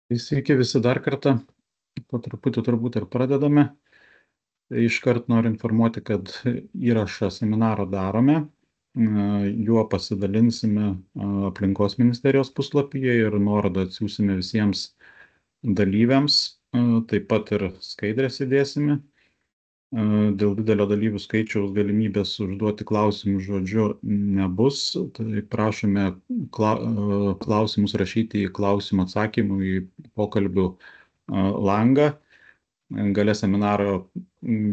Sveiki visi dar kartą, po truputį turbūt ir pradedame. Tai iškart noriu informuoti, kad įrašą seminaro darome, juo pasidalinsime aplinkos ministerijos puslapyje ir nuorodą atsiųsime visiems dalyviams, taip pat ir skaidrės įdėsime. Dėl didelio dalyvių skaičiaus galimybės užduoti klausimus žodžiu nebus, tai prašome klausimus rašyti į klausimų atsakymų į pokalbių langą. Gale seminaro,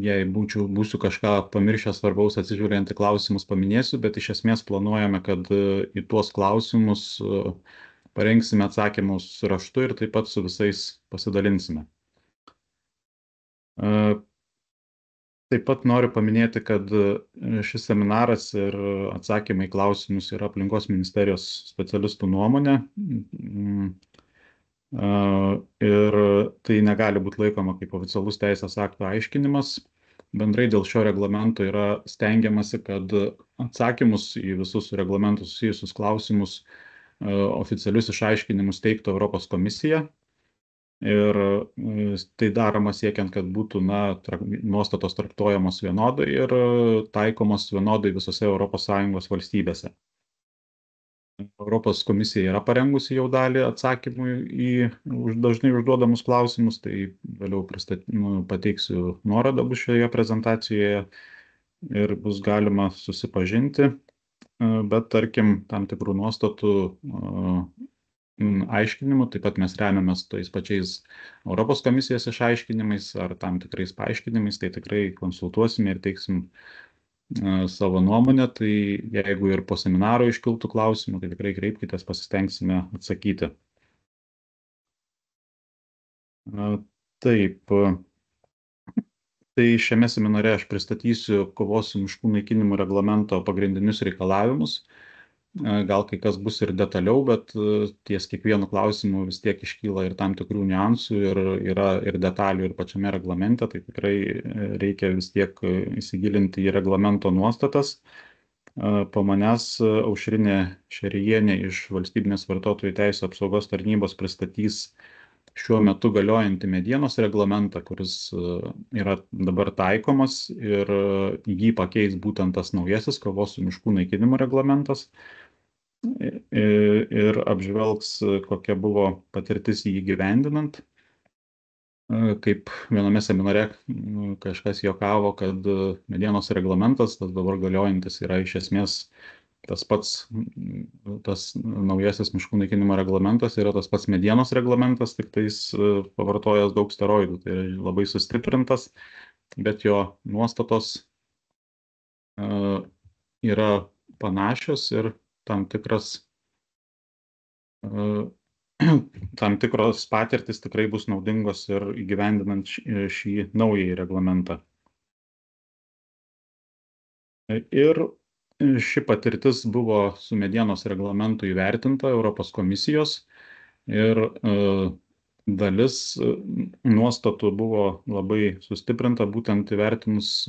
jei būsiu kažką pamiršęs svarbaus atsižiūrėjant į klausimus, paminėsiu, bet iš esmės planuojame, kad į tuos klausimus parengsime atsakymus raštu ir taip pat su visais pasidalinsime. Taip pat noriu paminėti, kad šis seminaras ir atsakymai į klausimus yra aplinkos ministerijos specialistų nuomonė. Ir tai negali būti laikoma kaip oficialus teisės akto aiškinimas. Bendrai dėl šio reglamento yra stengiamasi, kad atsakymus į visus su reglamentu susijusius klausimus oficialius išaiškinimus teiktų Europos komisija. Ir tai daroma siekiant, kad būtų nuostatos traktuojamos vienodai ir taikomos vienodai visose ES valstybėse. Europos komisija yra parengusi jau dalį atsakymų į dažnai užduodamus klausimus, tai vėliau pateiksiu nuorodą bus šioje prezentacijoje ir bus galima susipažinti, bet tarkim tam tikrų nuostatų aiškinimu, taip pat mes remiamės tais pačiais Europos komisijos išaiškinimais ar tam tikrais paaiškinimais, tai tikrai konsultuosime ir teiksim savo nuomonę, tai jeigu ir po seminaro iškiltų klausimų, tai tikrai kreipkitės, pasistengsime atsakyti. Taip, tai šiame seminare aš pristatysiu kovos su miškų naikinimu reglamento pagrindinius reikalavimus. Gal kai kas bus ir detaliau, bet ties kiekvienu klausimu vis tiek iškyla ir tam tikrų niuansų ir yra ir detalių ir pačiame reglamente, tai tikrai reikia vis tiek įsigilinti į reglamento nuostatas. Po manęs Aušrinė Šerijienė iš Valstybinės vartotojų teisių apsaugos tarnybos pristatys šiuo metu galiojantį medienos reglamentą, kuris yra dabar taikomas ir jį pakeis būtent tas naujasis kovos su miškų naikinimo reglamentas ir apžvelgs, kokia buvo patirtis jį įgyvendinant. Kaip viename seminare kažkas juokavo, kad medienos reglamentas, tas dabar galiojantis, yra iš esmės tas pats, tas naujasis miškų naikinimo reglamentas yra tas pats medienos reglamentas, tik tais pavartojęs daug steroidų, tai labai sustiprintas, bet jo nuostatos yra panašios ir tam tikros patirtis tikrai bus naudingos ir įgyvendinant šį naująjį reglamentą. Ir ši patirtis buvo su medienos reglamentu įvertinta Europos komisijos ir dalis nuostatų buvo labai sustiprinta, būtent įvertinus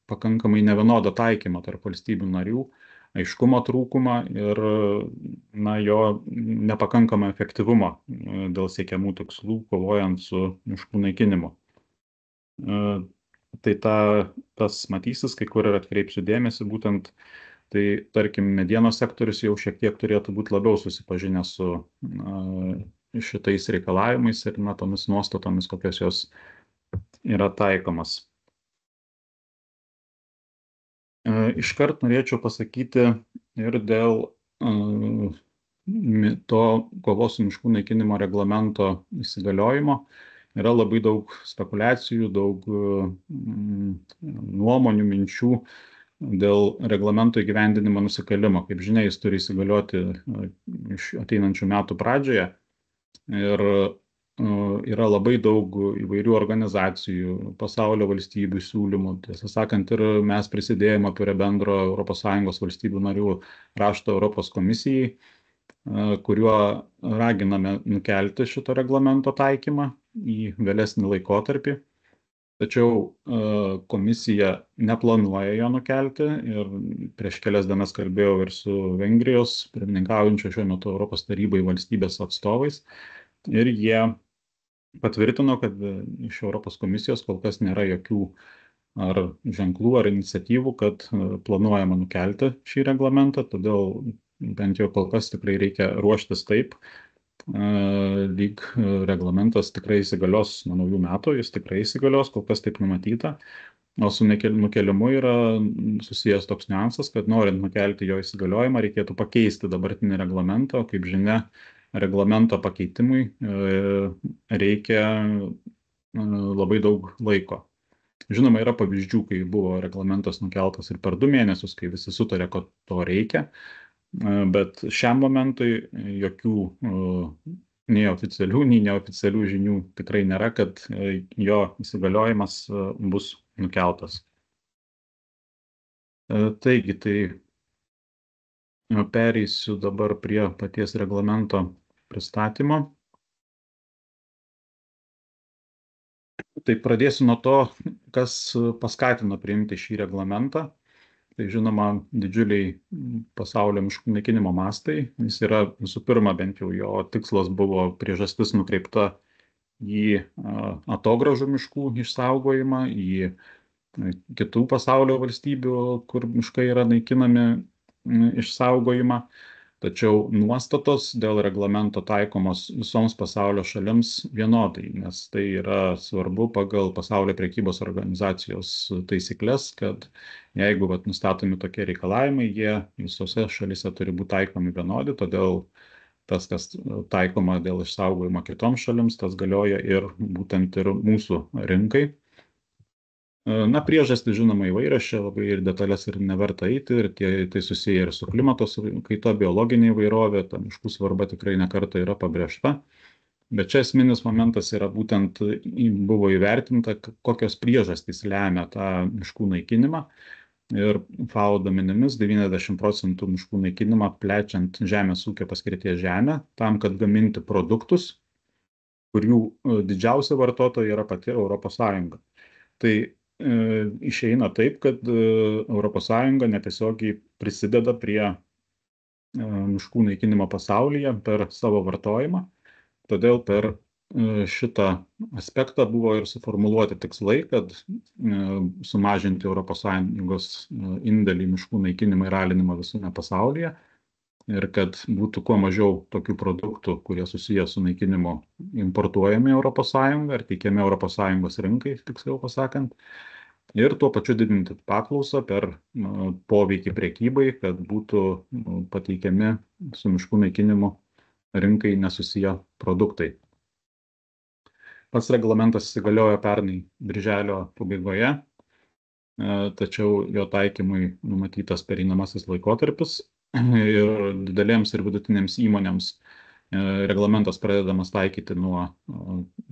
pakankamai nevienodą taikymą tarp valstybių narių, aiškumo trūkumą ir jo nepakankamą efektyvumą dėl siekiamų tikslų, kovojant su miškų naikinimu. Tai tas matysis, kai kur ir atkreipsiu dėmesį, būtent tai, tarkim, medienos sektorius jau šiek tiek turėtų būti labiau susipažinę su šitais reikalavimais ir tomis nuostatomis, kokios jos yra taikomas. Iškart norėčiau pasakyti ir dėl to kovos su miškų naikinimo reglamento įsigaliojimo. Yra labai daug spekulacijų, daug nuomonių, minčių dėl reglamento įgyvendinimo nusikalimo. Kaip žinia, jis turi įsigalioti iš ateinančių metų pradžioje. Ir yra labai daug įvairių organizacijų, pasaulio valstybių siūlymų. Tiesą sakant, ir mes prisidėjome prie bendro ES valstybių narių rašto Europos komisijai, kuriuo raginame nukelti šito reglamento taikymą į vėlesnį laikotarpį. Tačiau komisija neplanuoja jo nukelti ir prieš kelias dienas kalbėjau ir su Vengrijos pirmininkaujančio šiuo metu Europos tarybai valstybės atstovais ir jie patvirtino, kad iš Europos komisijos kol kas nėra jokių ar ženklų, ar iniciatyvų, kad planuojama nukelti šį reglamentą, todėl bent jau kol kas tikrai reikia ruoštis taip, lyg reglamentas tikrai įsigalios nuo naujų metų, jis tikrai įsigalios, kol kas taip numatyta. O su nukelimu yra susijęs toks niuansas, kad norint nukelti jo įsigaliojimą, reikėtų pakeisti dabartinį reglamentą, o kaip žinia, reglamento pakeitimui reikia labai daug laiko. Žinoma, yra pavyzdžių, kai buvo reglamentas nukeltas ir per 2 mėnesius, kai visi sutarė, kad to reikia, bet šiam momentui jokių nei oficialių, nei neoficialių žinių tikrai nėra, kad jo įsigaliojimas bus nukeltas. Taigi, pereisiu dabar prie paties reglamento pristatymo. Tai pradėsiu nuo to, kas paskatino priimti šį reglamentą. Tai žinoma, didžiuliai pasaulio miškų naikinimo mastai. Jis yra visų pirma, bent jau jo tikslas buvo priežastis nukreipta į atogražų miškų išsaugojimą, į kitų pasaulio valstybių, kur miškai yra naikinami, išsaugojimą. Tačiau nuostatos dėl reglamento taikomos visoms pasaulio šalims vienodai, nes tai yra svarbu pagal pasaulio prekybos organizacijos taisyklės, kad jeigu nustatomi tokie reikalavimai, jie visose šalise turi būti taikomi vienodi, todėl tas, kas taikoma dėl išsaugojimo kitoms šalims, tas galioja ir būtent ir mūsų rinkai. Na, priežastys, žinoma, įvairios, čia labai ir detalės ir neverta eiti, ir tai susiję ir su klimatos kaita, biologinė įvairovė, ta miškų svarba tikrai nekarta yra pabrėžta. Bet čia esminis momentas yra būtent buvo įvertinta, kokios priežastys lemia tą miškų naikinimą. Ir FAO duomenimis 90% miškų naikinimą plečiant žemės ūkio paskirties žemę, tam, kad gaminti produktus, kurių didžiausia vartotoja yra pati Europos Sąjunga. Tai išeina taip, kad ES netiesiogiai prisideda prie miškų naikinimo pasaulyje per savo vartojimą. Todėl per šitą aspektą buvo ir suformuluoti tikslai, kad sumažinti ES indėlį į miškų naikinimą ir alinimą visame pasaulyje ir kad būtų kuo mažiau tokių produktų, kurie susiję su naikinimu, importuojami ES ar teikiami ES rinkai, tiksliau pasakant, ir tuo pačiu didinti paklausą per poveikį prekybai, kad būtų pateikiami su miškų naikinimu rinkai nesusiję produktai. Pats reglamentas įsigaliojo pernai birželio pabaigoje, tačiau jo taikymui numatytas pereinamasis laikotarpis ir didelėms ir vidutinėms įmonėms reglamentas pradedamas taikyti nuo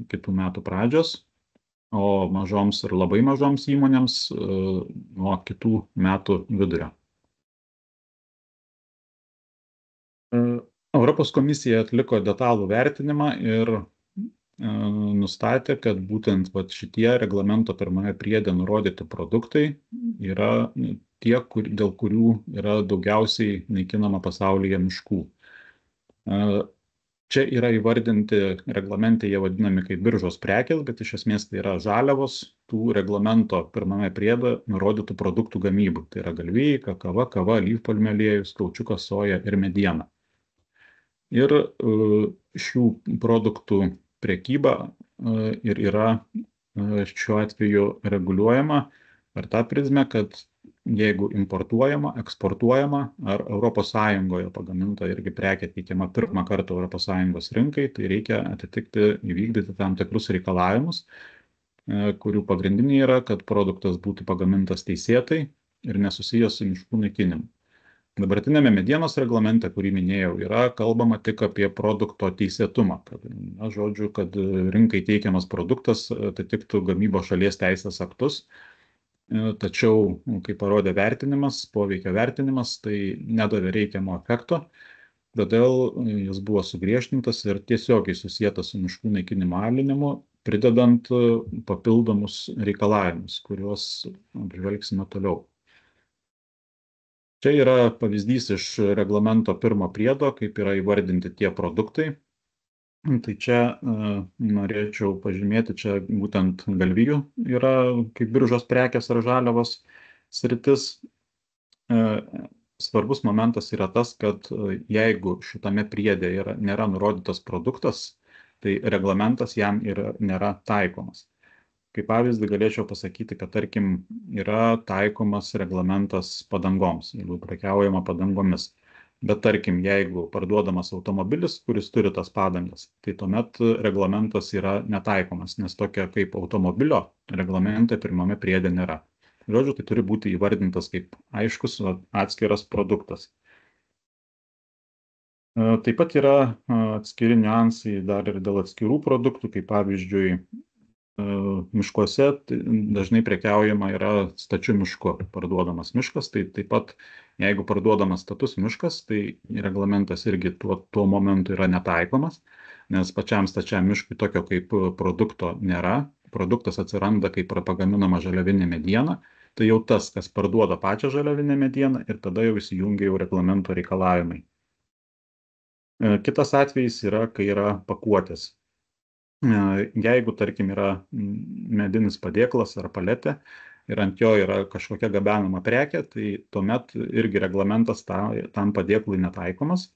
kitų metų pradžios, o mažoms ir labai mažoms įmonėms nuo kitų metų vidurio. Europos komisija atliko detalų vertinimą ir nustatė, kad būtent šitie reglamento pirmame priede nurodyti produktai yra tie, dėl kurių yra daugiausiai naikinama pasaulyje miškų. Čia yra įvardinti reglamente, jie vadinami kaip biržos prekės, bet iš esmės tai yra žaliavos tų reglamento pirmame priede nurodytų produktų gamybų. Tai yra galvijai, kakava, kava, alyvpalmių aliejus, kaučiukas, soja ir mediena. Ir šių produktų prekyba ir yra šiuo atveju reguliuojama per tą prizmę, kad jeigu importuojama, eksportuojama ar ES pagaminta irgi prekė teikiama pirmą kartą ES rinkai, tai reikia įvykdyti tam tikrus reikalavimus, kurių pagrindiniai yra, kad produktas būtų pagamintas teisėtai ir nesusijęs su miškų naikinimu. Dabartinėme medienos reglamente, kurį minėjau, yra kalbama tik apie produkto teisėtumą. Kad rinkai teikiamas produktas atitiktų gamybos šalies teisės aktus. Tačiau, kaip parodė vertinimas, poveikio vertinimas, tai nedavė reikiamo efekto. Todėl jis buvo sugriežtintas ir tiesiogiai susietas su miškų naikinimo alinimu, pridedant papildomus reikalavimus, kuriuos apžvelgsime toliau. Čia yra pavyzdys iš reglamento pirmo priedo, kaip yra įvardinti tie produktai. Tai čia norėčiau pažymėti, čia būtent galvijų yra kaip biržos prekės ar žaliavos sritis. Svarbus momentas yra tas, kad jeigu šitame priede nėra nurodytas produktas, tai reglamentas jam nėra taikomas. Kaip pavyzdį galėčiau pasakyti, kad tarkim yra taikomas reglamentas padangoms, jeigu prekiaujama padangomis. Bet tarkim, jeigu parduodamas automobilis, kuris turi tas padangas, tai tuomet reglamentas yra netaikomas, nes tokia kaip automobilio reglamente pirmame priede nėra. Žodžiu, tai turi būti įvardintas kaip aiškus atskiras produktas. Taip pat yra atskiri niuansai dar ir dėl atskirų produktų, kaip pavyzdžiui, miškuose dažnai prekiaujama yra stačiu mišku parduodamas miškas, tai taip pat jeigu parduodamas status miškas, tai reglamentas irgi tuo momentu yra netaikomas, nes pačiam stačiam miškui tokio kaip produkto nėra, produktas atsiranda kaip pagaminama žaliavinė mediena, tai jau tas, kas parduoda pačią žaliavinę medieną ir tada jau įsijungia jau reglamento reikalavimai. Kitas atvejis yra, kai yra pakuotės. Jeigu, tarkim, yra medinis padėklas ar paletė ir ant jo yra kažkokia gabenama prekė, tai tuomet irgi reglamentas tam padėklui netaikomas.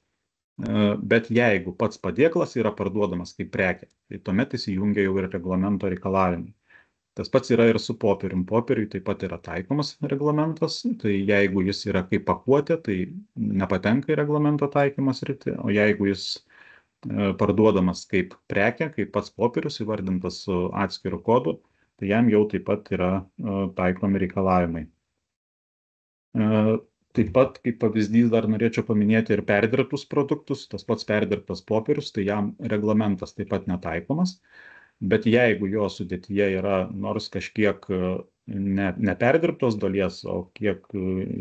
Bet jeigu pats padėklas yra parduodamas kaip prekė, tai tuomet įsijungia jau ir reglamento reikalavimai. Tas pats yra ir su popierium. Popieriui taip pat yra taikomas reglamentas, tai jeigu jis yra kaip pakuotė, tai nepatenka į reglamento taikymas sritį, o jeigu jis parduodamas kaip prekė, kaip pats popierius įvardintas su atskiru kodu, tai jam jau taip pat yra taikomi reikalavimai. Taip pat, kaip pavyzdys, dar norėčiau paminėti ir perdirbtus produktus. Tas pats perdirbtas popierius, tai jam reglamentas taip pat netaikomas. Bet jeigu jo sudėtyje yra nors kažkiek neperdirbtos dalies, o kiek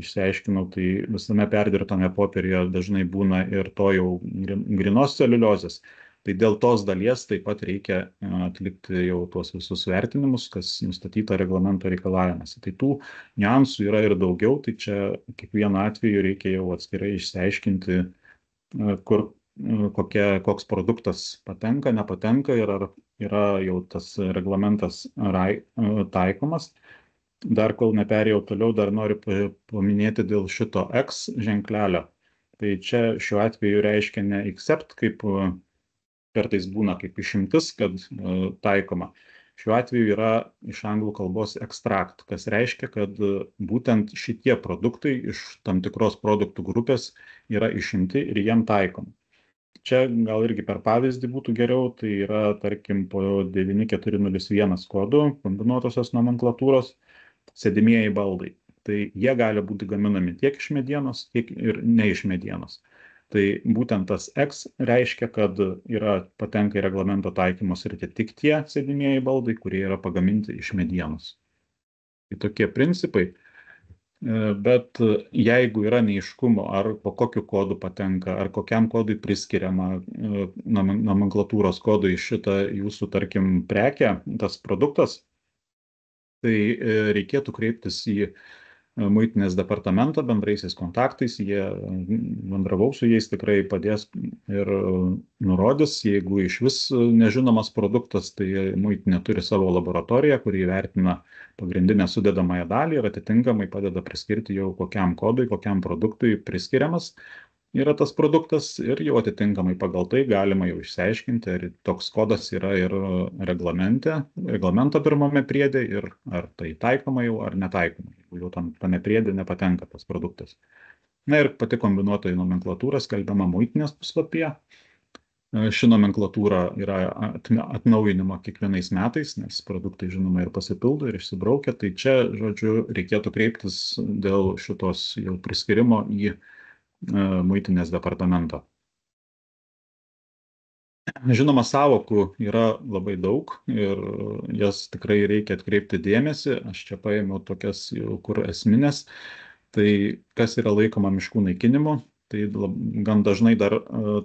išsiaiškinau, tai visame perdirbtame popieriuje dažnai būna ir to jau grynos celiuliozės. Tai dėl tos dalies taip pat reikia atlikti jau tuos visus vertinimus, kas nustatyta reglamento reikalavimuose. Tai tų niuansų yra ir daugiau, tai čia kiekvienu atveju reikia jau atskirai išsiaiškinti, koks produktas patenka, nepatenka ir ar yra jau tas reglamentas taikomas. Dar kol neperėjau toliau, dar noriu paminėti dėl šito X ženklelio. Tai čia šiuo atveju reiškia ne accept, kaip kartais būna kaip išimtis, kad taikoma. Šiuo atveju yra iš anglų kalbos extract, kas reiškia, kad būtent šitie produktai iš tam tikros produktų grupės yra išimti ir jiem taikoma. Čia gal irgi per pavyzdį būtų geriau, tai yra, tarkim, po 9401 kodu kombinuotosios nomenklatūros sėdimieji baldai. Tai jie gali būti gaminami tiek iš medienos, tiek ir ne iš medienos. Tai būtent tas X reiškia, kad patenka į reglamento taikymo sritį tik tie sėdimieji baldai, kurie yra pagaminti iš medienos. Tai tokie principai. Bet jeigu yra neaiškumo, ar po kokiu kodu patenka, ar kokiam kodui priskiriama nomenklatūros kodui šitą jūsų, tarkim, prekę, tas produktas, tai reikėtų kreiptis į muitinės departamentą bendraisiais kontaktais, jie bendravau su jais, tikrai padės ir nurodys, jeigu iš vis nežinomas produktas, tai muitinė turi savo laboratoriją, kuri įvertina pagrindinę sudedamąją dalį ir atitinkamai padeda priskirti jau kokiam kodui, kokiam produktui priskiriamas yra tas produktas ir jau atitinkamai pagal tai galima jau išsiaiškinti, ar toks kodas yra ir reglamento pirmame priede ir ar tai taikoma jau ar netaikoma, jeigu jau tame priede nepatenka tas produktas. Na ir pati kombinuotoji nomenklatūra skelbiama muitinės puslapyje. Ši nomenklatūra yra atnaujinama kiekvienais metais, nes produktai, žinoma, ir pasipildo, ir išsibraukia. Tai čia, žodžiu, reikėtų kreiptis dėl šitos jau priskirimo į muitinės departamentą. Žinoma, sąvokų yra labai daug ir jas tikrai reikia atkreipti dėmesį. Aš čia paėmiau tokias jau kur esminės. Tai kas yra laikoma miškų naikinimu, tai gan dažnai dar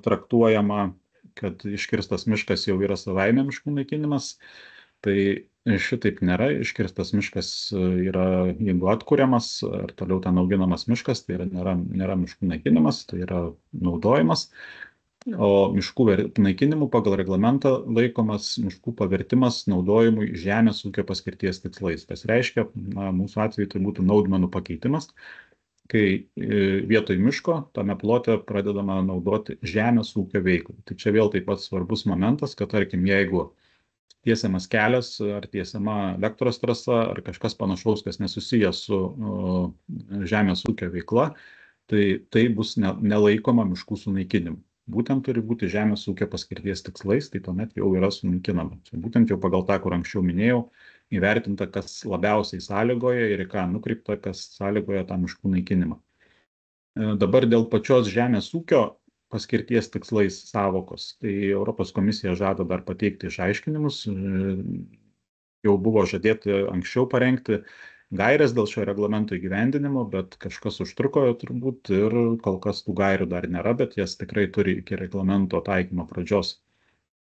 traktuojama, kad iškirstas miškas jau yra savaime miškų naikinimas. Tai šitaip nėra, iškirstas miškas yra, jeigu atkuriamas ar toliau ten auginamas miškas, tai nėra miškų naikinimas, tai yra naudojimas. O miškų naikinimu pagal reglamentą laikomas miškų pavertimas naudojimui žemės ūkio paskirties tikslais. Tas reiškia, mūsų atveju tai būtų naudmenų pakeitimas, kai vietoj miško tame plote pradedama naudoti žemės ūkio veiklai. Tai čia vėl taip pat svarbus momentas, kad tarkim, jeigu tiesiamas kelias ar tiesiama elektros trasa ar kažkas panašaus, kas nesusijęs su žemės ūkio veikla, tai bus nelaikoma miškų sunaikinimu. Būtent turi būti žemės ūkio paskirties tikslais, tai tuomet jau yra sunaikinama. Čia būtent jau pagal tą, kur anksčiau minėjau, įvertinta, kas labiausiai sąlygoja ir į ką nukreipta, kas sąlygoja tą miškų naikinimą. Dabar dėl pačios žemės ūkio paskirties tikslais sąvokos, tai Europos komisija žada dar pateikti išaiškinimus. Jau buvo žadėti anksčiau parengti gairės dėl šio reglamento įgyvendinimo, bet kažkas užtruko turbūt ir kol kas tų gairių dar nėra, bet jas tikrai turi iki reglamento taikymo pradžios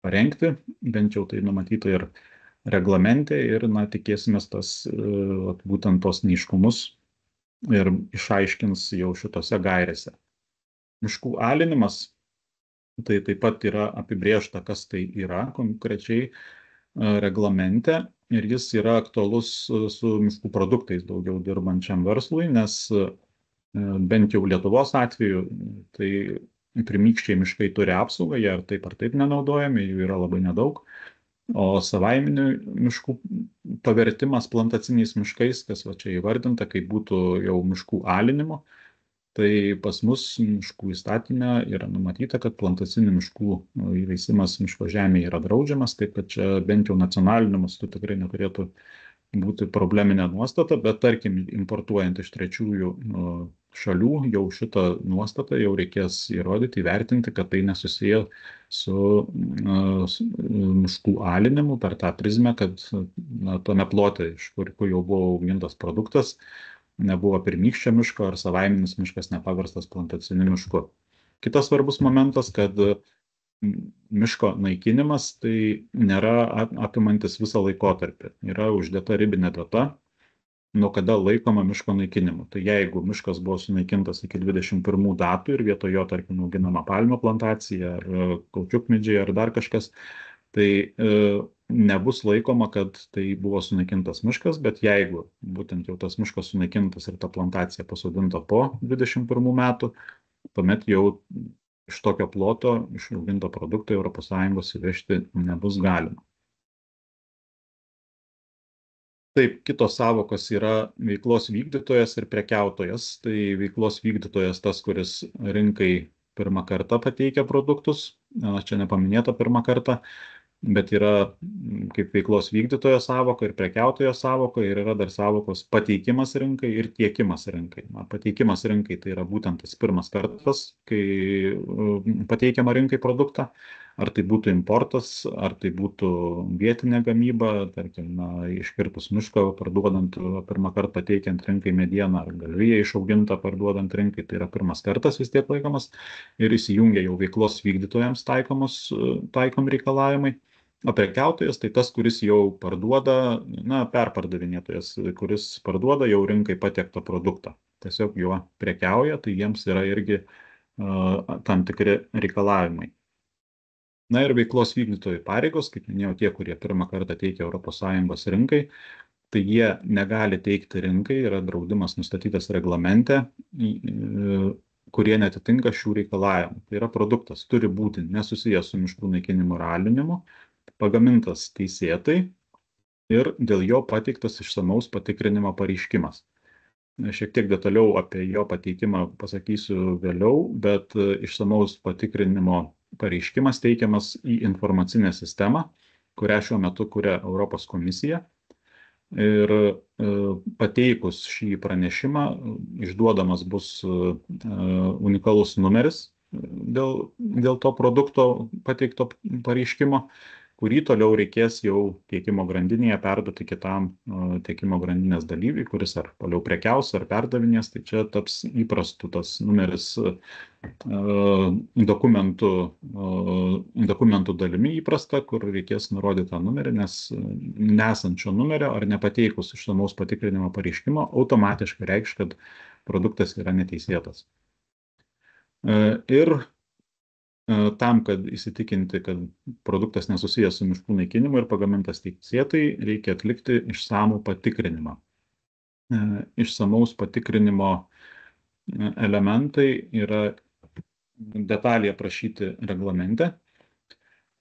parengti, bent jau tai numatyta ir reglamente ir, tikėsimės būtent tos neiškumus ir išaiškins jau šitose gairėse. Miškų alinimas, tai taip pat yra apibrėžta, kas tai yra konkrečiai reglamente ir jis yra aktualus su miškų produktais daugiau dirbančiam verslui, nes bent jau Lietuvos atveju, tai primykščiai miškai turi apsaugą, jie ar taip nenaudojami, jų yra labai nedaug, o savaiminių miškų pavertimas plantaciniais miškais, kas va čia įvardinta, kaip būtų jau miškų alinimo, tai pas mus miškų įstatyme yra numatyta, kad plantacinių miškų įveisimas miško žemėje yra draudžiamas, taip kad čia bent jau nacionaliniu mastu tikrai neturėtų būti probleminė nuostata, bet tarkim, importuojant iš trečiųjų šalių, jau šitą nuostatą jau reikės įrodyti, įvertinti, kad tai nesusiję su miškų alinimu per tą prizmę, kad tame plote, iš kur jau buvo augintas produktas, nebuvo pirmykščio miško ar savaiminis miškas nepaverstas plantaciniu mišku. Kitas svarbus momentas, kad miško naikinimas tai nėra apimantis visą laikotarpį. Yra uždėta ribinė data, nuo kada laikoma miško naikinimu. Tai jeigu miškas buvo sunaikintas iki 21 datų ir vietoj jo, tarkim, auginama palmių plantacija ar kaučiukmedžiai ar dar kažkas, tai nebus laikoma, kad tai buvo sunaikintas miškas, bet jeigu būtent jau tas miškas sunaikintas ir ta plantacija pasodinta po 21 metų, tuomet jau iš tokio ploto išauginto produkto ES įvežti nebus galima. Taip, kitos sąvokos yra veiklos vykdytojas ir prekiautojas. Tai veiklos vykdytojas tas, kuris rinkai pirmą kartą pateikia produktus, čia nepaminėta pirmą kartą, bet yra kaip veiklos vykdytojo sąvoka ir prekiautojo sąvoka ir yra dar sąvokos pateikimas rinkai ir tiekimas rinkai. Pateikimas rinkai tai yra būtent tas pirmas kartas, kai pateikiama rinkai produktą, ar tai būtų importas, ar tai būtų vietinė gamyba, tarkim, iškirtus mišką parduodant pirmą kartą pateikiant rinkai medieną, ar galviją išaugintą parduodant rinkai, tai yra pirmas kartas vis tiek laikomas ir įsijungia jau veiklos vykdytojams taikomi reikalavimai. O prekiautojas tai tas, kuris jau parduoda, perpardavinėtojas, kuris parduoda jau rinkai patiektą produktą. Tiesiog juo prekiauja, tai jiems yra irgi tam tikri reikalavimai. Na ir veiklos vykdytojų pareigos, kaip minėjau, tie, kurie pirmą kartą teikia ES rinkai, tai jie negali teikti rinkai, yra draudimas nustatytas reglamente, kurie netitinka šių reikalavimų. Tai yra produktas turi būti nesusijęs su miškų naikinimu ir alinimu, pagamintas teisėtai ir dėl jo pateiktas išsamaus patikrinimo pareiškimas. Šiek tiek detaliau apie jo pateikimą pasakysiu vėliau, bet išsamaus patikrinimo pareiškimas teikiamas į informacinę sistemą, kurią šiuo metu kuria Europos komisija. Ir pateikus šį pranešimą išduodamas bus unikalus numeris dėl to produkto pateikto pareiškimo, kurį toliau reikės jau tiekimo grandinėje perduoti kitam tiekimo grandinės dalyviui, kuris ar toliau prekiaus, ar perdavinės, tai čia taps įprastu tas numeris dokumentų dalimi įprasta, kur reikės nurodyti tą numerį, nes nesant šio numerio ar nepateikus išsamaus patikrinimo pareiškimo, automatiškai reikš, kad produktas yra neteisėtas. Ir tam, kad įsitikinti, kad produktas nesusijęs su miškų naikinimu ir pagamintas teisėtai, reikia atlikti išsamų patikrinimą. Išsamaus patikrinimo elementai yra detaliai aprašyti reglamente.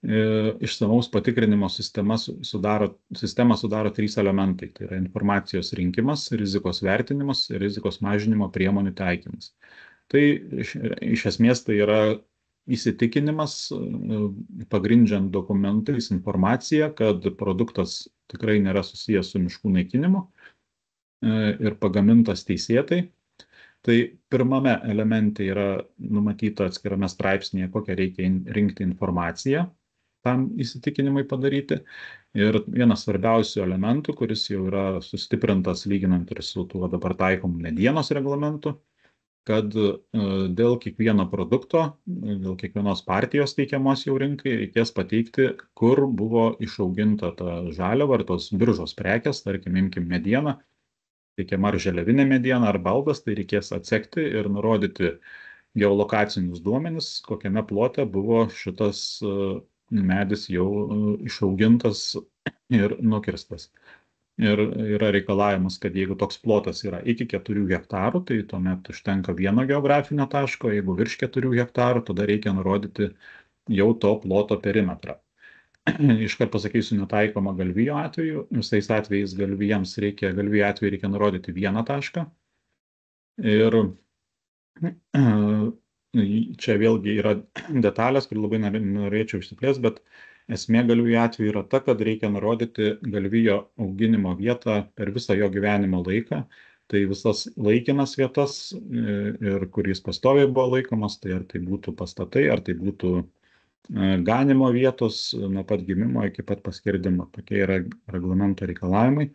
Išsamaus patikrinimo sistemą sudaro 3 elementai. Tai yra informacijos rinkimas, rizikos vertinimas ir rizikos mažinimo priemonių taikymas. Tai iš esmės tai yra įsitikinimas, pagrindžiant dokumentais informaciją, kad produktas tikrai nėra susijęs su miškų naikinimu ir pagamintas teisėtai. Tai pirmame elemente yra numatyta atskirame straipsnėje, kokią reikia rinkti informaciją tam įsitikinimui padaryti. Ir vienas svarbiausių elementų, kuris jau yra sustiprintas lyginant ir su tuo dabar taikomu medienos reglamentu, kad dėl kiekvieno produkto, dėl kiekvienos partijos teikiamos jau rinkai reikės pateikti, kur buvo išauginta ta žaliava ar tos biržos prekės, tarkim, imkim medieną, teikiama ar žaliavinė mediena, ar baldas, tai reikės atsekti ir nurodyti geolokacinius duomenis, kokiame plote buvo šitas medis jau išaugintas ir nukirstas. Ir yra reikalavimas, kad jeigu toks plotas yra iki 4 hektarų, tai tuomet užtenka vieno geografinio taško, jeigu virš 4 hektarų, tada reikia nurodyti jau to ploto perimetrą. Iškart pasakysiu, netaikoma galvijo atveju. Visais atvejais galvijo atveju reikia nurodyti vieną tašką. Ir čia vėlgi yra detalės, kur labai norėčiau išsiplėsti, bet esmė galvijo atveju yra ta, kad reikia nurodyti galvijo auginimo vietą per visą jo gyvenimo laiką. Tai visas laikinas vietas ir kur jis pastoviai buvo laikomas, tai ar tai būtų pastatai, ar tai būtų ganimo vietos nuo pat gimimo iki pat paskirdimo. Tokie yra reglamento reikalavimai.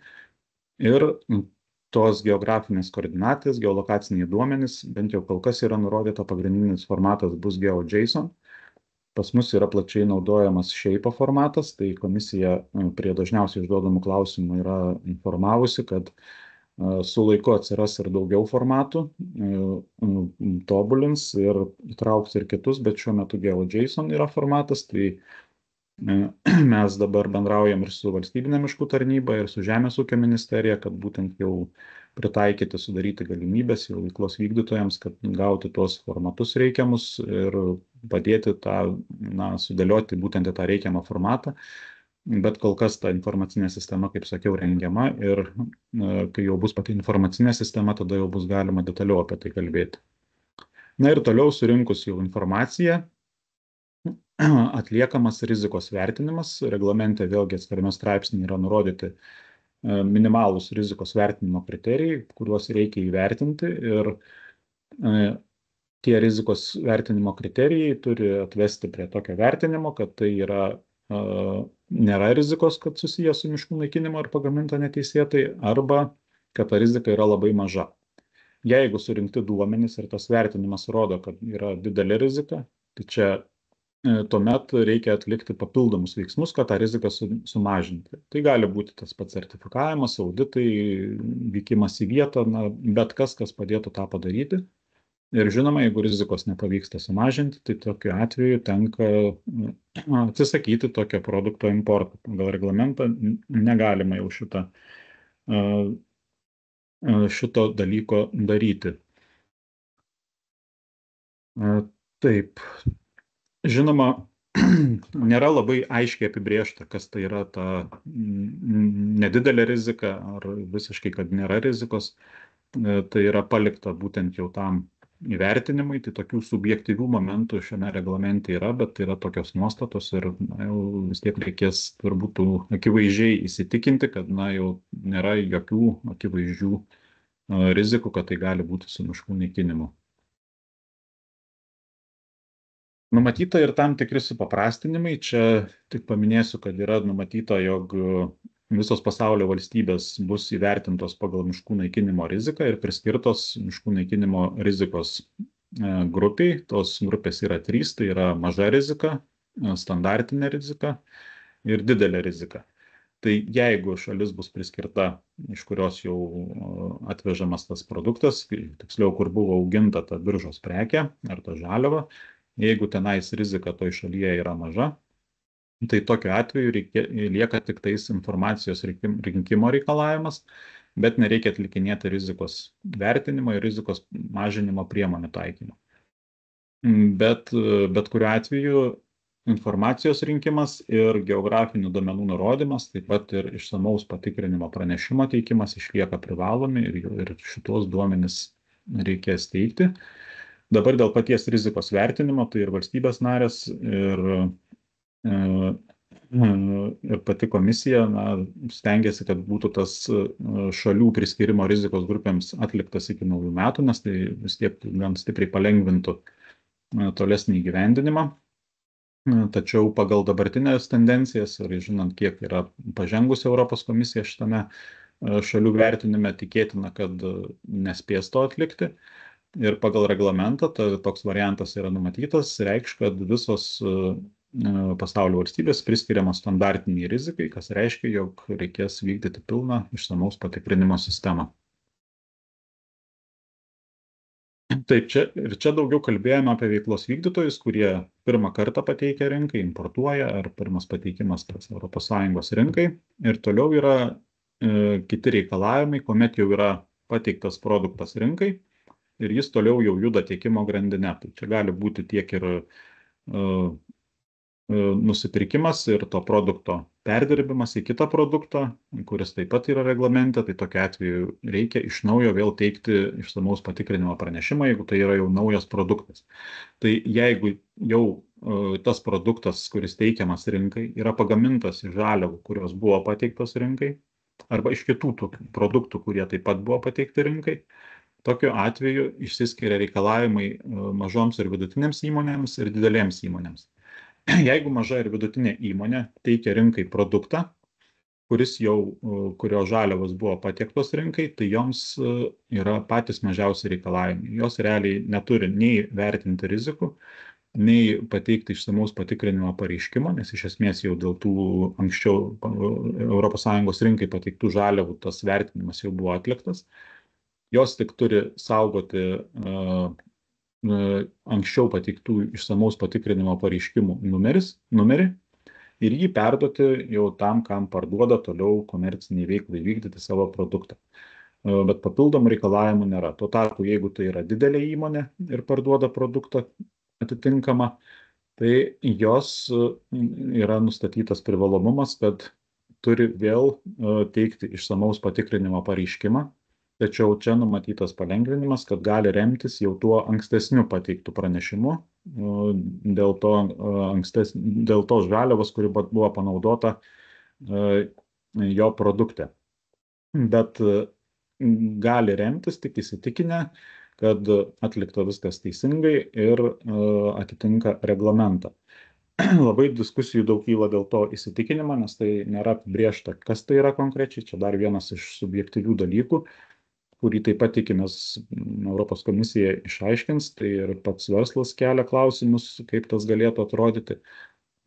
Ir tos geografinės koordinatės, geolokaciniai duomenys, bent jau kol kas yra nurodyta, pagrindinis formatas bus GeoJSON. Pas mus yra plačiai naudojamas Shape formatas, tai komisija prie dažniausiai užduodamų klausimų yra informavusi, kad su laiku atsiras ir daugiau formatų, tobulins ir įtrauks ir kitus, bet šiuo metu GeoJSON yra formatas, tai mes dabar bendraujam ir su valstybinė miškų tarnyba, ir su Žemės ūkio ministerija, kad būtent jau pritaikyti, sudaryti galimybės jau veiklos vykdytojams, kad gauti tuos formatus reikiamus ir padėti sudėlioti būtent į tą reikiamą formatą. Bet kol kas ta informacinė sistema, kaip sakiau, rengiama ir kai jau bus pati informacinė sistema, tada jau bus galima detaliau apie tai kalbėti. Na ir toliau surinkus jau informaciją, atliekamas rizikos vertinimas. Reglamente vėlgi atskirame straipsnėje yra nurodyti minimalūs rizikos vertinimo kriterijai, kuriuos reikia įvertinti, ir tie rizikos vertinimo kriterijai turi atvesti prie tokio vertinimo, kad tai nėra rizikos, kad susijęs su miškų naikinimu ar pagaminta neteisėtai, arba kad ta rizika yra labai maža. Jeigu surinkti duomenys ir tas vertinimas rodo, kad yra didelė rizika, tai čia tuomet reikia atlikti papildomus veiksmus, kad tą riziką sumažinti. Tai gali būti tas pats sertifikavimas, auditai, vykimas į vietą, bet kas padėtų tą padaryti. Ir žinoma, jeigu rizikos nepavyksta sumažinti, tai tokiu atveju tenka atsisakyti tokio produkto importo. Pagal reglamentą negalima jau šito dalyko daryti. Taip. Žinoma, nėra labai aiškiai apibrėžta, kas tai yra ta nedidelė rizika ar visiškai, kad nėra rizikos. Tai yra palikta būtent jau tam įvertinimui, tai tokių subjektyvių momentų šiame reglamente yra, bet tai yra tokios nuostatos ir jau vis tiek reikės turbūt akivaizdžiai įsitikinti, kad jau nėra jokių akivaizdžių rizikų, kad tai gali būti su miškų naikinimu. Numatyta ir tam tikri supaprastinimai. Čia tik paminėsiu, kad yra numatyta, jog visos pasaulio valstybės bus įvertintos pagal miškų naikinimo riziką ir priskirtos miškų naikinimo rizikos grupiai. Tos grupės yra 3, tai yra maža rizika, standartinė rizika ir didelė rizika. Tai jeigu šalis bus priskirta, iš kurios jau atvežamas tas produktas, tiksliau, kur buvo auginta ta biržos prekė ar ta žaliava, Jeigu tenais rizika toj šalyje yra maža, tai tokiu atveju lieka tik tais informacijos rinkimo reikalavimas, bet nereikia atlikinėti rizikos vertinimo ir rizikos mažinimo priemonių taikymo. Bet kuriuo atveju informacijos rinkimas ir geografinių duomenų nurodymas, taip pat ir išsamaus patikrinimo pranešimo teikimas išlieka privalomi ir šitos duomenis reikės teikti. Dabar dėl paties rizikos vertinimo, tai ir valstybės narės, ir pati komisija stengiasi, kad būtų tas šalių priskirimo rizikos grupėms atliktas iki naujų metų, nes tai vis tiek gan stipriai palengvintų tolesnį įgyvendinimą. Tačiau pagal dabartinės tendencijas ir žinant, kiek yra pažengusi Europos komisija šitame šalių vertinime, tikėtina, kad nespės to atlikti. Ir pagal reglamentą toks variantas yra numatytas, reikš, kad visos pasaulio valstybės priskiriamos standartiniai rizikai, kas reiškia, jog reikės vykdyti pilną išsamaus patikrinimo sistemą. Taip, čia daugiau kalbėjome apie veiklos vykdytojus, kurie pirmą kartą pateikia rinkai, importuoja, ar pirmas pateikimas ES rinkai. Ir toliau yra kiti reikalavimai, kuomet jau yra pateiktas produktas rinkai ir jis toliau jau juda tiekimo grandinę. Tai čia gali būti tiek ir nusipirkimas ir to produkto perdirbimas į kitą produktą, kuris taip pat yra reglamente, tai tokiu atveju reikia iš naujo vėl teikti išsamaus patikrinimo pranešimą, jeigu tai yra jau naujas produktas. Tai jeigu jau tas produktas, kuris teikiamas rinkai, yra pagamintas iš žaliavų, kurios buvo pateiktos rinkai, arba iš kitų tokių produktų, kurie taip pat buvo pateikti rinkai, tokiu atveju išsiskiria reikalavimai mažoms ir vidutinėms įmonėms ir didelėms įmonėms. Jeigu maža ir vidutinė įmonė teikia rinkai produktą, kurio žaliavos buvo patiektos rinkai, tai joms yra patys mažiausi reikalavimai. Jos realiai neturi nei vertinti rizikų, nei pateikti išsamaus patikrinimo pareiškimo, nes iš esmės jau dėl tų anksčiau ES rinkai pateiktų žaliavų tas vertinimas jau buvo atliktas. Jos tik turi saugoti anksčiau pateiktų išsamaus patikrinimo pareiškimų numerį ir jį perduoti jau tam, kam parduoda toliau komerciniai veiklai vykdyti savo produktą. Bet papildomų reikalavimų nėra. Tuo tarpu, jeigu tai yra didelė įmonė ir parduoda produktą atitinkamą, tai jos yra nustatytas privalomumas, kad turi vėl teikti išsamaus patikrinimo pareiškimą. Tačiau čia numatytas palengvinimas, kad gali remtis jau tuo ankstesniu pateiktų pranešimu dėl tos žaliavos, kuri buvo panaudota jo produkte. Bet gali remtis tik įsitikinę, kad atlikta viskas teisingai ir atitinka reglamentą. Labai diskusijų daug kyla dėl to įsitikinimo, nes tai nėra apibrėžta, kas tai yra konkrečiai. Čia dar vienas iš subjektyvių dalykų, kurį taip pat tikimės Europos komisija išaiškins, tai ir pats verslas kelia klausimus, kaip tas galėtų atrodyti.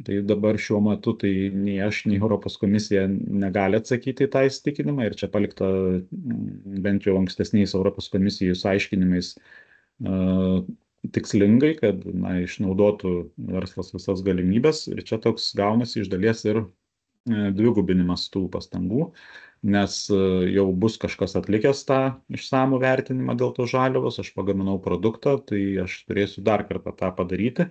Tai dabar šiuo metu tai nei aš, nei Europos komisija negali atsakyti į tą įsitikinimą ir čia palikta bent jau ankstesniais Europos komisijos aiškinimais tikslingai, kad išnaudotų verslas visas galimybės ir čia toks gaunasi iš dalies ir dvigubinimas tų pastangų, nes jau bus kažkas atlikęs tą išsamų vertinimą dėl to žaliavos, aš pagaminau produktą, tai aš turėsiu dar kartą tą padaryti,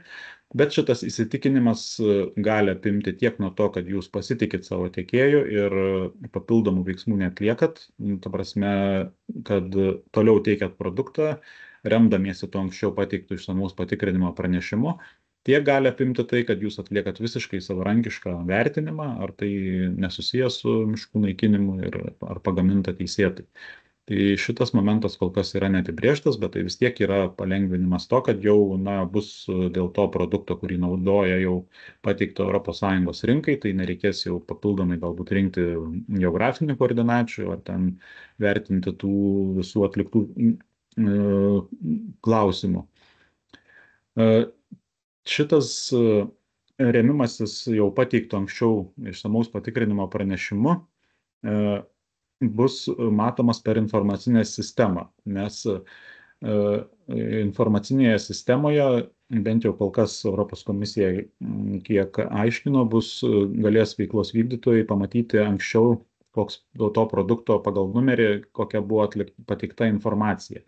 bet šitas įsitikinimas gali apimti tiek nuo to, kad jūs pasitikit savo tiekėju ir papildomų veiksmų neatliekat, ta prasme, kad toliau teikiat produktą, remdamiesi to anksčiau pateiktų išsamaus patikrinimo pranešimu. Tiek gali apimti tai, kad jūs atliekat visiškai savarankišką vertinimą, ar tai nesusijęs su miškų naikinimu ar pagaminta teisėtai. Tai šitas momentas kol kas yra neapibrėžtas, bet tai vis tiek yra palengvinimas to, kad jau bus dėl to produkto, kurį naudoja jau pateikto ES rinkai, tai nereikės jau papildomai galbūt rinkti geografinių koordinačių ar ten vertinti tų visų atliktų klausimų. Šitas remimasis jau pateikto anksčiau išsamaus patikrinimo pranešimu bus matomas per informacinę sistemą, nes informacinėje sistemoje, bent jau kol kas Europos komisija kiek aiškino, galės veiklos vykdytojai pamatyti anksčiau, koks to produkto pagal numerį, kokia buvo pateikta informacija.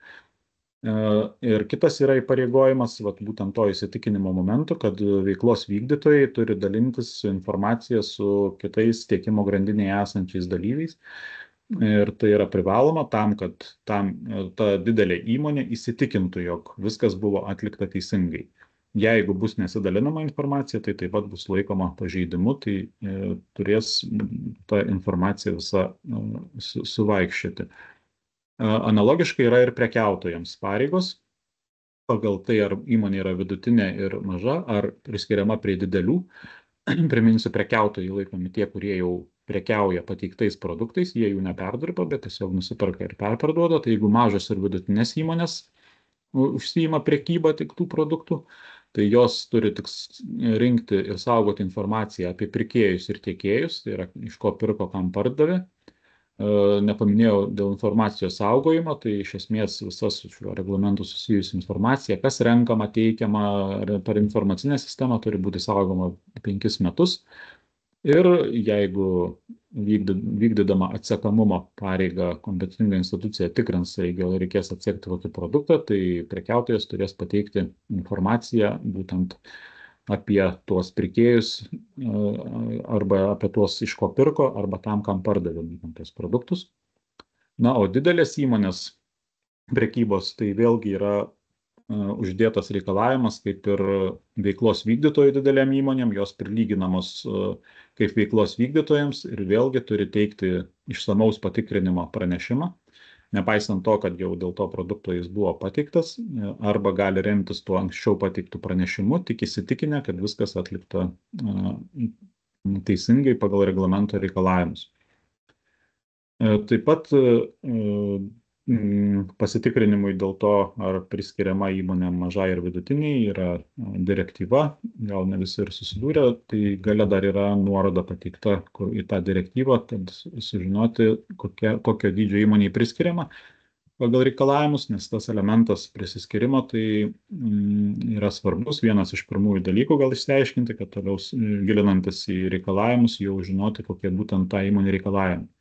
Ir kitas yra įpareigojimas, būtent to įsitikinimo momentu, kad veiklos vykdytojai turi dalintis informaciją su kitais tiekimo grandinėje esančiais dalyviais. Ir tai yra privaloma tam, kad ta didelė įmonė įsitikintų, jog viskas buvo atlikta teisingai. Jeigu bus nesidalinama informacija, tai taip pat bus laikoma pažeidimu, tai turės ta informacija visa suvaikščioti. Analogiškai yra ir prekiautojams pareigos, pagal tai, ar įmonė yra vidutinė ir maža, ar priskiriama prie didelių. Priminsiu, prekiautojai laikomi tie, kurie jau prekiauja pateiktais produktais, jie jų neperdirba, bet tiesiog nusiperka ir perparduoda. Tai jeigu mažos ir vidutinės įmonės užsiima prekybą tik tų produktų, tai jos turi tik rinkti ir saugoti informaciją apie pirkėjus ir tiekėjus, tai yra iš ko pirko, kam pardavė. Nepaminėjau dėl informacijos saugojimo, tai iš esmės visa su šiuo reglamentu susijusi informacija, kas renkama, teikiama per informacinę sistemą, turi būti saugoma 5 metus. Ir jeigu vykdydama atsekamumo pareigą kompetentinga institucija tikrins, jeigu reikės atsekti kokį produktą, tai prekiautojas turės pateikti informaciją būtent apie tuos pirkėjus arba apie tuos, iš ko pirko, arba tam, kam pardavė būtent tos produktus. Na, o didelės įmonės prekybos, tai vėlgi yra uždėtas reikalavimas, kaip ir veiklos vykdytojų didelėm įmonėm, jos prilyginamos kaip veiklos vykdytojams ir vėlgi turi teikti išsamaus patikrinimo pranešimą, nepaisant to, kad jau dėl to produkto jis buvo pateiktas, arba gali remtis tuo anksčiau pateiktų pranešimu, tik įsitikinę, kad viskas atlikta teisingai pagal reglamento reikalavimus. Taip pat pasitikrinimui dėl to, ar priskiriama įmonė mažai ir vidutiniai, yra direktyva, gal ne visi ir susidūrė, tai gale dar yra nuoroda pateikta į tą direktyvą, kad sužinoti, kokio dydžio įmonei priskiriama pagal reikalavimus, nes tas elementas prisiskirimo tai yra svarbus, vienas iš pirmųjų dalykų gal išsiaiškinti, kad toliau gilinantis į reikalavimus jau žinoti, kokie būtent tą įmonę reikalavimai.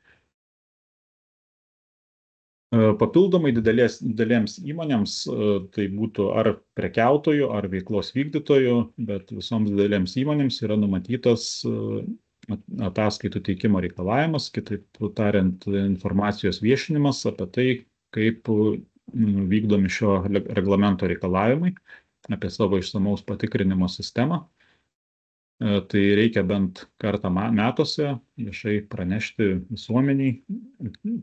Papildomai didelėms įmonėms, tai būtų ar prekiautojų, ar veiklos vykdytojų, bet visoms didelėms įmonėms yra numatytas ataskaitų teikimo reikalavimas, kitaip tariant, informacijos viešinimas apie tai, kaip vykdomi šio reglamento reikalavimai, apie savo išsamaus patikrinimo sistemą. Tai reikia bent kartą metuose viešai pranešti visuomeniai,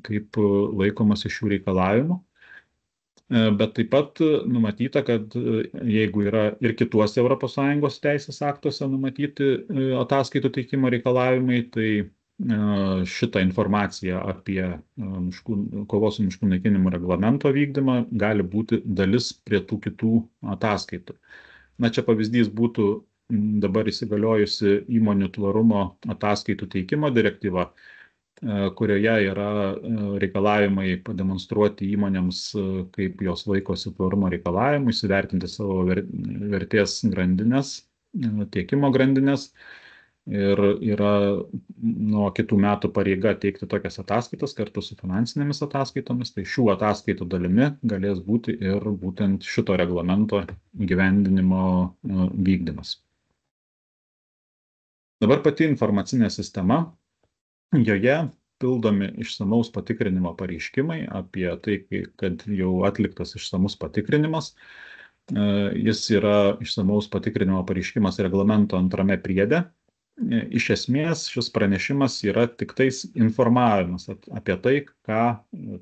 kaip laikomasi šių reikalavimų. Bet taip pat numatyta, kad jeigu yra ir kituose ES teisės aktuose numatyti ataskaitų teikimo reikalavimai, tai šitą informaciją apie kovos su miškų naikinimu reglamento vykdymą gali būti dalis prie tų kitų ataskaitų. Na, čia pavyzdys būtų dabar įsigaliojusi įmonių tvarumo ataskaitų teikimo direktyva, kurioje yra reikalavimai pademonstruoti įmonėms, kaip jos laikosi tvarumo reikalavimų, įsivertinti savo vertės grandinės, tiekimo grandinės. Ir yra nuo kitų metų pareiga teikti tokias ataskaitas kartu su finansinėmis ataskaitomis, tai šių ataskaitų dalimi galės būti ir būtent šito reglamento įgyvendinimo vykdymas. Dabar pati informacinė sistema, joje pildomi išsamaus patikrinimo pareiškimai apie tai, kad jau atliktas išsamus patikrinimas. Jis yra išsamaus patikrinimo pareiškimas reglamento 2 priede. Iš esmės šis pranešimas yra tik tais informavimas apie tai,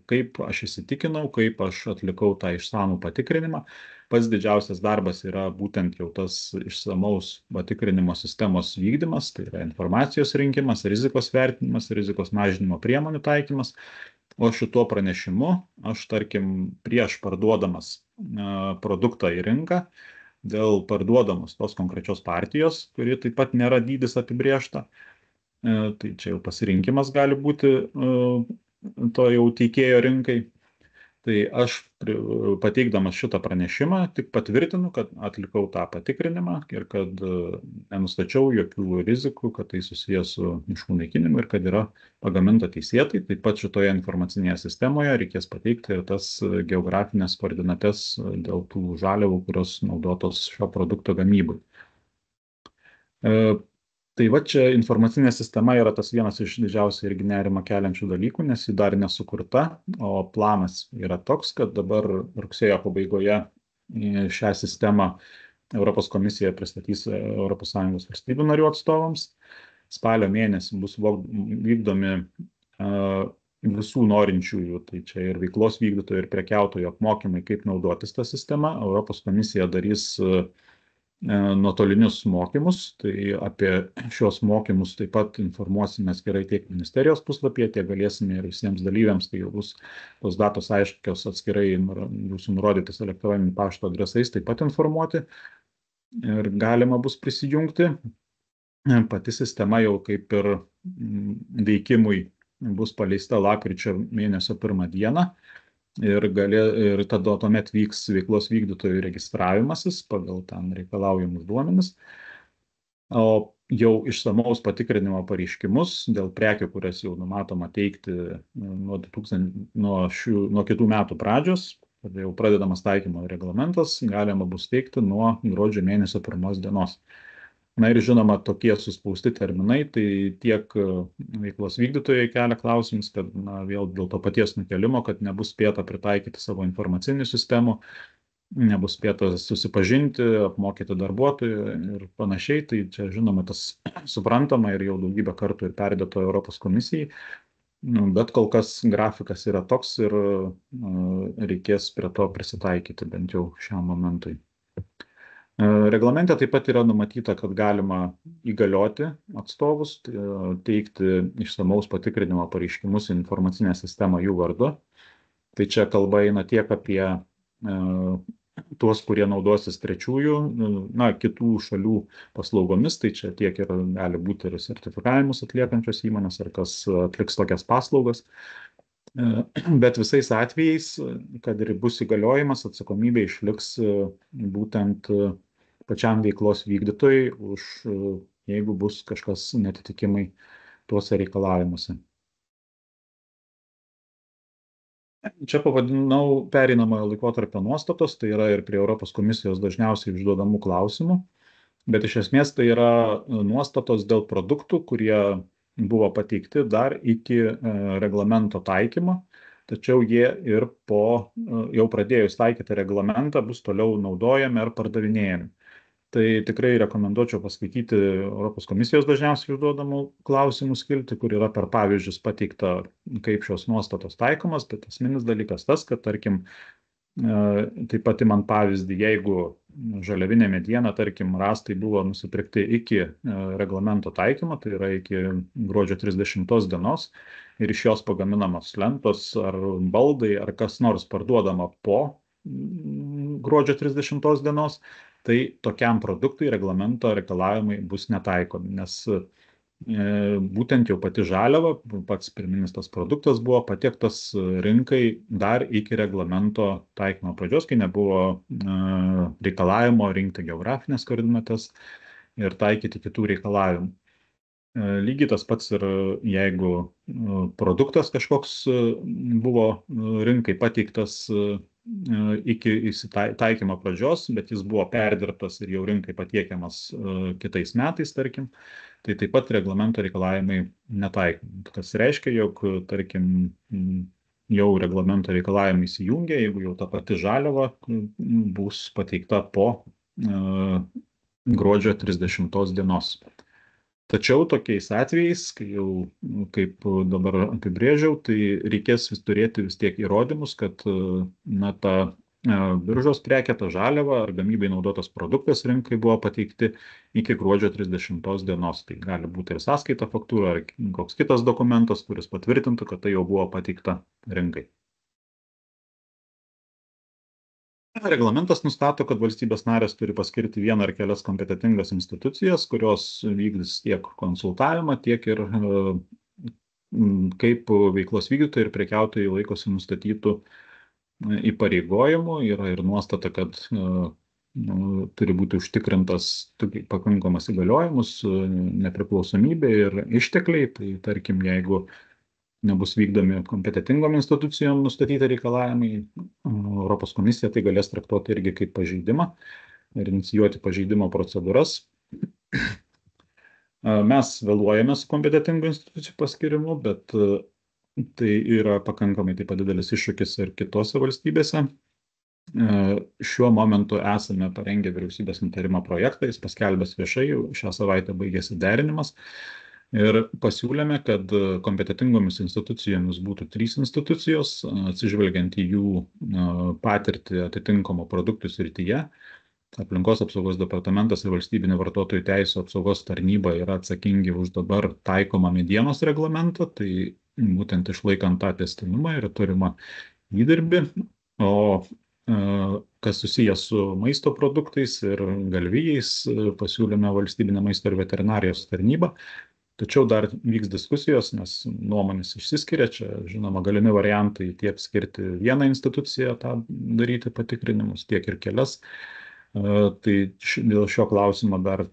kaip aš įsitikinau, kaip aš atlikau tą išsamų patikrinimą. Pats didžiausias darbas yra būtent jau tas išsamaus patikrinimo sistemos vykdymas, tai yra informacijos rinkimas, rizikos vertinimas, rizikos mažinimo priemonių taikymas. O šituo pranešimu aš, tarkim, prieš parduodamas produktą į rinką, dėl parduodamos tos konkrečios partijos, kuri taip pat nėra dydis apibrėžta. Tai čia jau pasirinkimas gali būti to jau teikėjo rinkai. Tai aš pateikdamas šitą pranešimą tik patvirtinu, kad atlikau tą patikrinimą ir kad nenustačiau jokių rizikų, kad tai susijęs su miškų naikinimu ir kad yra pagaminta teisėtai. Taip pat šitoje informacinėje sistemoje reikės pateikti ir tas geografinės koordinates dėl tų žaliavų, kurios naudotos šio produkto gamybai. Tai va čia informacinė sistema yra tas vienas iš didžiausiai irgi nerimą keliančių dalykų, nes ji dar nesukurta, o planas yra toks, kad dabar rugsėjo pabaigoje šią sistemą Europos komisija pristatys ES valstybių narių atstovams. Spalio mėnesį bus vykdomi visų norinčiųjų, tai čia ir veiklos vykdytojų, ir prekiautojų apmokymai, kaip naudotis tą sistemą. Europos komisija darys nuotolinius mokymus, tai apie šios mokymus taip pat informuosime atskirai tiek ministerijos puslapyje, tiek galėsime ir visiems dalyviams, tai jau bus tos datos aiškios atskirai jūsų nurodytis elektroniniu pašto adresais, taip pat informuoti ir galima bus prisijungti. Pati sistema jau kaip ir veikimui bus paleista lapkričio mėnesio 1 dieną. Ir tada tuomet vyks veiklos vykdytojų registravimasis pagal ten reikalaujamus duomenis. O jau išsamaus patikrinimo pareiškimus dėl prekių, kurias jau numatoma teikti nuo kitų metų pradžios, kada jau pradedamas taikymo reglamentas, galima bus teikti nuo gruodžio mėnesio 1 dienos. Na ir žinoma, tokie suspausti terminai, tai tiek veiklos vykdytojai kelia klausimus, kad vėl dėl to paties nukelimo, kad nebus spėta pritaikyti savo informacinių sistemų, nebus spėta susipažinti, apmokyti darbuotojų ir panašiai. Tai čia žinoma, tas suprantama ir jau daugybę kartų ir perdėto Europos komisijai. Bet kol kas grafikas yra toks ir reikės prie to prisitaikyti bent jau šiam momentui. Reglamente taip pat yra numatyta, kad galima įgalioti atstovus, teikti išsamaus patikrinimo pareiškimus į informacinę sistemą jų vardu. Tai čia kalba eina tiek apie tuos, kurie naudosis trečiųjų, kitų šalių paslaugomis, tai čia tiek ir gali būti ir sertifikavimus atliekančios įmonės, ar kas atliks tokias paslaugas. Bet visais atvejais, kad ir bus įgaliojimas, atsakomybė išliks būtent pačiam veiklos vykdytojai, jeigu bus kažkas netitikimai tuose reikalavimuose. Čia pavadinau pereinamojo laikotarpio nuostatos, tai yra ir prie Europos komisijos dažniausiai užduodamų klausimų, bet iš esmės tai yra nuostatos dėl produktų, kurie buvo pateikti dar iki reglamento taikymo, tačiau jie ir jau pradėjus taikyti reglamentą bus toliau naudojami ar pardavinėjami. Tai tikrai rekomenduočiau paskaityti Europos komisijos dažniausiai užduodamų klausimų skiltį, kur yra per pavyzdžius pateikta, kaip šios nuostatos taikomas, bet esminis dalykas tas, kad tarkim, taip pat imant pavyzdį, jeigu žaliavinė mediena, tarkim, rąstai buvo nusipirkti iki reglamento taikymo, tai yra iki gruodžio 30 dienos, ir iš jos pagaminamos lentos ar baldai, ar kas nors parduodama po gruodžio 30 dienos, tai tokiam produktui reglamento reikalavimai bus netaikomi, nes būtent jau pati žaliava, pats pirminis tas produktas buvo patiektas rinkai dar iki reglamento taikymo pradžios, kai nebuvo reikalavimo rinkti geografinės koordinates ir taikyti kitų reikalavimų. Lygiai tas pats ir jeigu produktas kažkoks buvo rinkai pateiktas iki taikymo pradžios, bet jis buvo perdirbtas ir jau rinkai patiekiamas kitais metais, tarkim, tai taip pat reglamento reikalavimai netaikomi. Kas reiškia, jog, tarkim, jau reglamento reikalavimai įsijungia, jeigu jau ta pati žaliava bus pateikta po gruodžio 30 dienos. Tačiau tokiais atvejais, kai jau, kaip dabar apibrėžiau, tai reikės turėti vis tiek įrodymus, kad ta biržos prekė, ta žaliava ar gamybai naudotas produktas rinkai buvo pateikti iki gruodžio 30 dienos. Tai gali būti ir sąskaita, faktūra ar koks kitas dokumentas, kuris patvirtintų, kad tai jau buvo pateikta rinkai. Reglamentas nustato, kad valstybės narės turi paskirti vieną ar kelias kompetentingas institucijas, kurios vykdys tiek konsultavimą, tiek ir kaip veiklos vykdytojai ir prekiautojai laikosi nustatytų įpareigojimų, yra ir nuostata, kad turi būti užtikrintas pakankamas įgaliojimus, nepriklausomybė ir ištekliai. Tai tarkim, jeigu nebus vykdomi kompetitingom institucijom nustatyti reikalavimai, Europos komisija tai galės traktuoti irgi kaip pažeidimą ir inicijuoti pažeidimo procedūras. Mes vėluojame su kompetitingų institucijų paskirimu, bet tai yra pakankamai taip pat didelis iššūkis ir kitose valstybėse. Šiuo momentu esame parengę vyriausybės nutarimo projektą, jis paskelbęs viešai, šią savaitę baigėsi derinimas. Ir pasiūlėme, kad kompetitingomis institucijomis būtų 3 institucijos, atsižvelgiant į jų patirtį atitinkamo produktų srityje. Aplinkos apsaugos departamentas ir valstybinė vartotojų teisų apsaugos tarnyba yra atsakingi už dabar taikomą medienos reglamentą, tai būtent išlaikant tą tęstinumą ir turimą įdirbį. O kas susijęs su maisto produktais ir galvijais, pasiūlėme valstybinę maisto ir veterinarijos tarnybą. Tačiau dar vyks diskusijos, nes nuomonės išsiskiria. Čia, žinoma, galimi variantai tiek skirti vieną instituciją tą daryti patikrinimus, tiek ir kelias. Tai dėl šio klausimo dar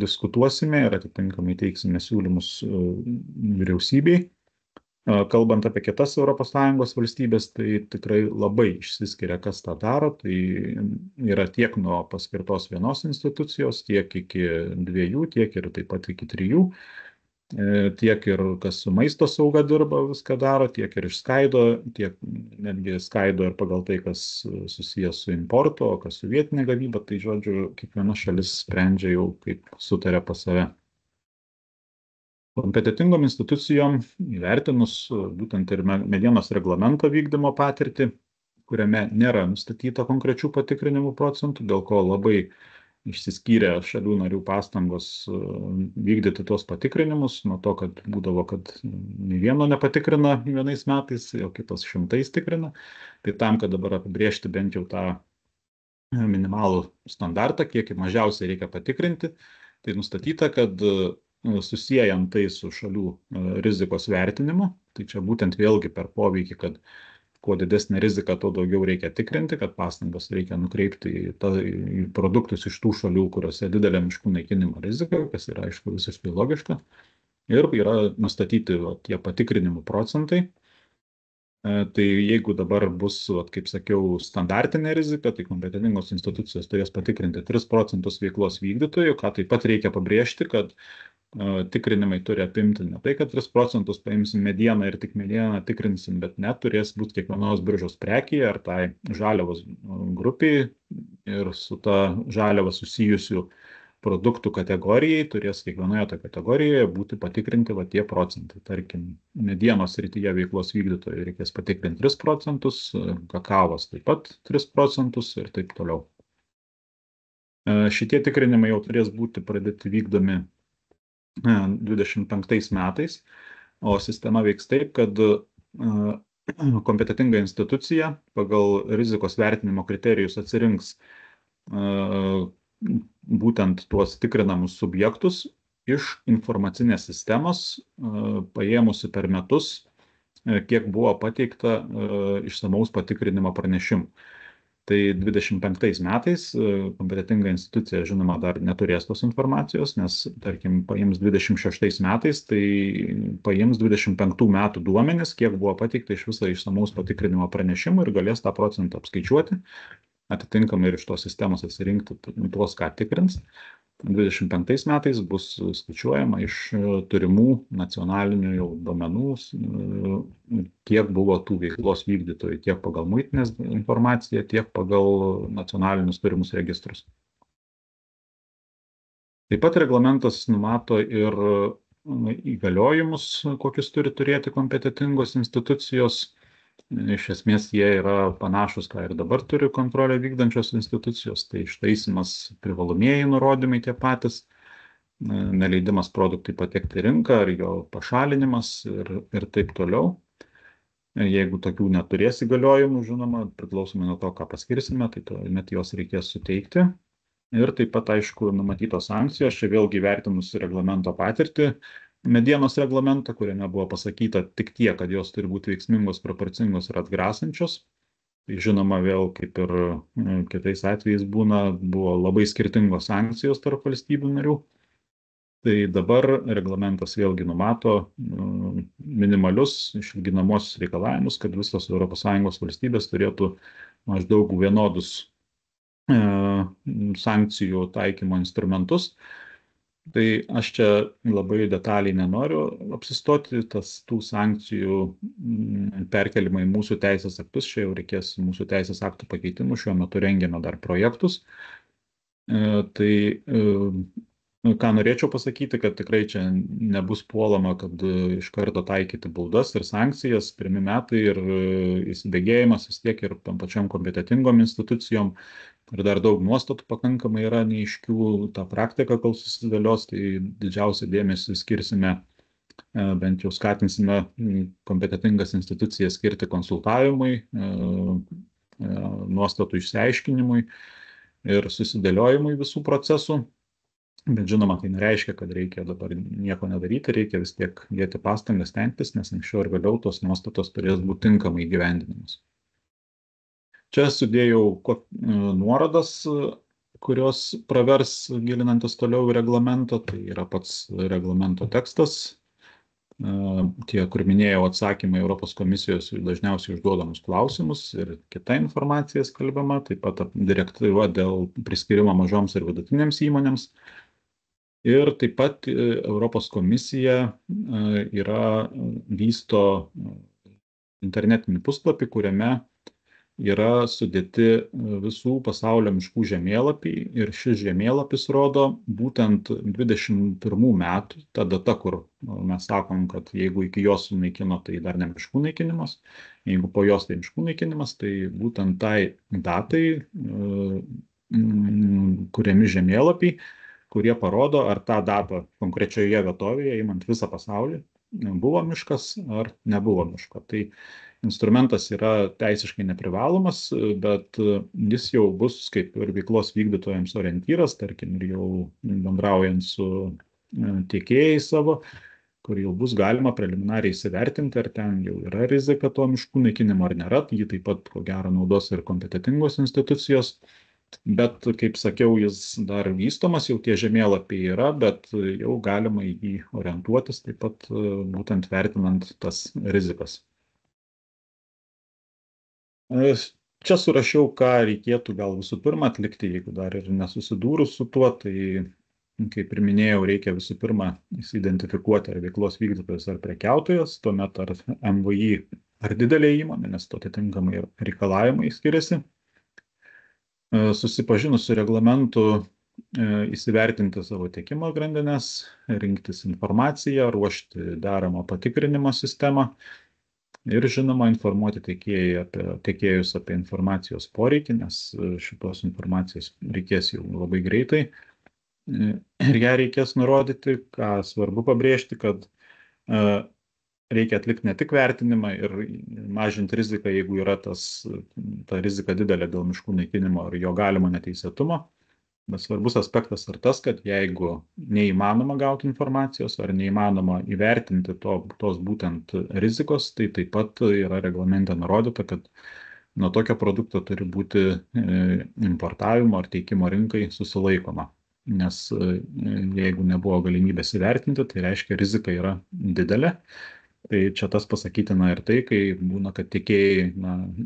diskutuosime ir atitinkamai teiksime siūlymus vyriausybei. Kalbant apie kitas ES valstybės, tai tikrai labai išsiskiria, kas tą daro. Tai yra tiek nuo paskirtos vienos institucijos, tiek iki 2, tiek ir taip pat iki 3. Tiek ir kas su maisto sauga dirba, viską daro, tiek ir išskaido, tiek netgi skaido ir pagal tai, kas susijęs su importu, o kas su vietinė gamyba. Tai žodžiu, kiekviena šalis sprendžia jau kaip sutarė pas save. Kompetitingom institucijom įvertinus būtent ir medienos reglamento vykdymo patirtį, kuriame nėra nustatyta konkrečių patikrinimų procentų, dėl ko labai išsiskyrė šalių narių pastangos vykdyti tuos patikrinimus, nuo to, kad būdavo, kad nei vieno nepatikrina vienais metais, o kitas 100 tikrina. Tai tam, kad dabar apibriežti bent jau tą minimalų standartą, kiek mažiausiai reikia patikrinti, tai nustatyta, kad susijęjant tai su šalių rizikos vertinimu, tai čia būtent vėlgi per poveikį, kad kuo didesnė rizika, tuo daugiau reikia tikrinti, kad pastangas reikia nukreipti į produktus iš tų šalių, kuriuose didelė miškų naikinimo rizika, kas yra, aišku, visiškai logiška. Ir yra nustatyti tie patikrinimų procentai. Tai jeigu dabar bus, kaip sakiau, standartinė rizika, tai kompetentingos institucijos turės patikrinti 3% veiklos vykdytojų, ką taip pat reikia pabrėžti, kad tikrinimai turi apimti ne tai, kad 3% paimsim medieną ir tik medieną tikrinsim, bet net turės būti kiekvienos biržos prekyje ar tai žaliavos grupiai ir su ta žaliava susijusių produktų kategorijai turės kiekvienoje toje kategorijoje būti patikrinti tie procentai. Tarkim, medienos srityje veiklos vykdytojai reikės patikrinti 3%, kakavos taip pat 3% ir taip toliau. Šitie tikrinimai jau turės būti pradėti vykdomi 25 metais, o sistema veiks taip, kad kompetitinga institucija pagal rizikos vertinimo kriterijus atsirinks būtent tuos tikrinamus subjektus iš informacinės sistemos, paėmusi per metus, kiek buvo pateikta išsamaus patikrinimo pranešimų. Tai 25 metais kompetitinga institucija, žinoma, dar neturės tos informacijos, nes, tarkim, paims 26 metais, tai paims 25 metų duomenis, kiek buvo pateikta iš viso išsamaus patikrinimo pranešimų ir galės tą procentą apskaičiuoti, atitinkamai ir iš tos sistemos atsirinkti tuos, ką tikrins. 25 metais bus skaičiuojama iš turimų nacionalinių jau duomenų, kiek buvo tų veiklos vykdytojų, tiek pagal muitinės informaciją, tiek pagal nacionalinius turimus registrus. Taip pat reglamentas numato ir įgaliojimus, kokius turi turėti kompetitingos institucijos. Iš esmės jie yra panašus, ką ir dabar turi kontrolę vykdančios institucijos, tai ištaisymas privalomieji nurodymai tie patys, neleidimas produktui patekti į rinką ar jo pašalinimas ir taip toliau. Jeigu tokių neturės įgaliojimų, žinoma, priklausomai nuo to, ką paskirsime, tai tuomet juos reikės suteikti. Ir taip pat, aišku, numatytos sankcijos, čia vėlgi vertinus reglamento patirtį, medienos reglamentą, kuriame buvo pasakyta tik tiek, kad jos turi būti veiksmingos, proporcingos ir atgrasančios. Tai žinoma, vėl kaip ir kitais atvejais buvo labai skirtingos sankcijos tarp valstybių narių. Tai dabar reglamentas vėlgi numato minimalius išlyginamosius reikalavimus, kad visos ES valstybės turėtų maždaug vienodus sankcijų taikymo instrumentus. Tai aš čia labai detaliai nenoriu apsistoti, tų sankcijų perkelimą į mūsų teisės aktus, čia jau reikės mūsų teisės aktų pakeitimų, šiuo metu rengiame dar projektus. Tai ką norėčiau pasakyti, kad tikrai čia nebus puolama, kad iš karto taikyti baudas ir sankcijas, pirmi metai ir įsibėgėjimas vis tiek ir tam pačiam kompetitingom institucijom. Ir dar daug nuostatų pakankamai yra neaiškių, tą praktiką, kol susidėlios, tai didžiausią dėmesį skirsime, bent jau skatinsime kompetitingas institucijas skirti konsultavimui, nuostatų išsiaiškinimui ir susidėliojimui visų procesų. Bet žinoma, tai nereiškia, kad reikia dabar nieko nedaryti, reikia vis tiek dėti pastangas stengtis, nes anksčiau ir vėliau tos nuostatos turės būti tinkamai įgyvendinamos. Čia sudėjau nuorodas, kurios pravers gilinantis toliau į reglamentą, tai yra pats reglamento tekstas, tie, kur minėjau, atsakymai Europos komisijos dažniausiai užduodamus klausimus ir kita informacija skelbiama, taip pat direktyva dėl priskirimo mažoms ir vidutinėms įmonėms. Ir taip pat Europos komisija vysto internetinį puslapį, kuriame yra sudėti visų pasaulio miškų žemėlapiai ir šis žemėlapis rodo būtent 21 metų, ta data, kur mes sakom, kad jeigu iki jos sunaikino, tai dar ne miškų naikinimas, jeigu po jos tai miškų naikinimas, tai būtent tai datai kuriami žemėlapiai, kurie parodo, ar tą datą konkrečioje vietovėje, imant visą pasaulį, buvo miškas ar nebuvo miško. Tai instrumentas yra teisiškai neprivalomas, bet jis jau bus kaip ir veiklos vykdytojams orientyras, tarkim, ir jau bendraujant su tiekėjais savo, kur jau bus galima preliminariai įsivertinti, ar ten jau yra rizika to miškų naikinimo ar nėra. Jį taip pat, ko gero, naudos ir kompetentingos institucijos. Bet, kaip sakiau, jis dar vystomas, jau tie žemėlapiai yra, bet jau galima į jį orientuotis, taip pat būtent vertinant tas rizikas. Čia surašiau, ką reikėtų gal visų pirma atlikti, jeigu dar ir nesusidūrus su tuo, tai, kaip ir minėjau, reikia visų pirma įsidentifikuoti, ar veiklos vykdytojas ar prekiautojas, tuomet ar MVI ar didelė įmonė, nes to atitinkamai reikalavimai skiriasi. Susipažinus su reglamentu, įsivertinti savo tiekimo grandines, rinktis informaciją, ruošti deramą patikrinimo sistemą ir, žinoma, informuoti tiekėjus apie informacijos poreikį, nes šitos informacijos reikės jau labai greitai. Ir ją reikės nurodyti, ką svarbu pabrėžti, kad reikia atlikti ne tik vertinimą ir mažinti riziką, jeigu yra ta rizika didelė dėl miškų naikinimo ar jo galimo neteisėtumo. Bet svarbus aspektas ir tas, kad jeigu neįmanoma gauti informacijos ar neįmanoma įvertinti tos būtent rizikos, tai taip pat yra reglamente nurodyta, kad nuo tokio produkto turi būti importavimo ar teikimo rinkai susilaikoma. Nes jeigu nebuvo galimybės įvertinti, tai reiškia, rizika yra didelė. Tai čia tas pasakytina ir tai, kai būna, kad tiekėjai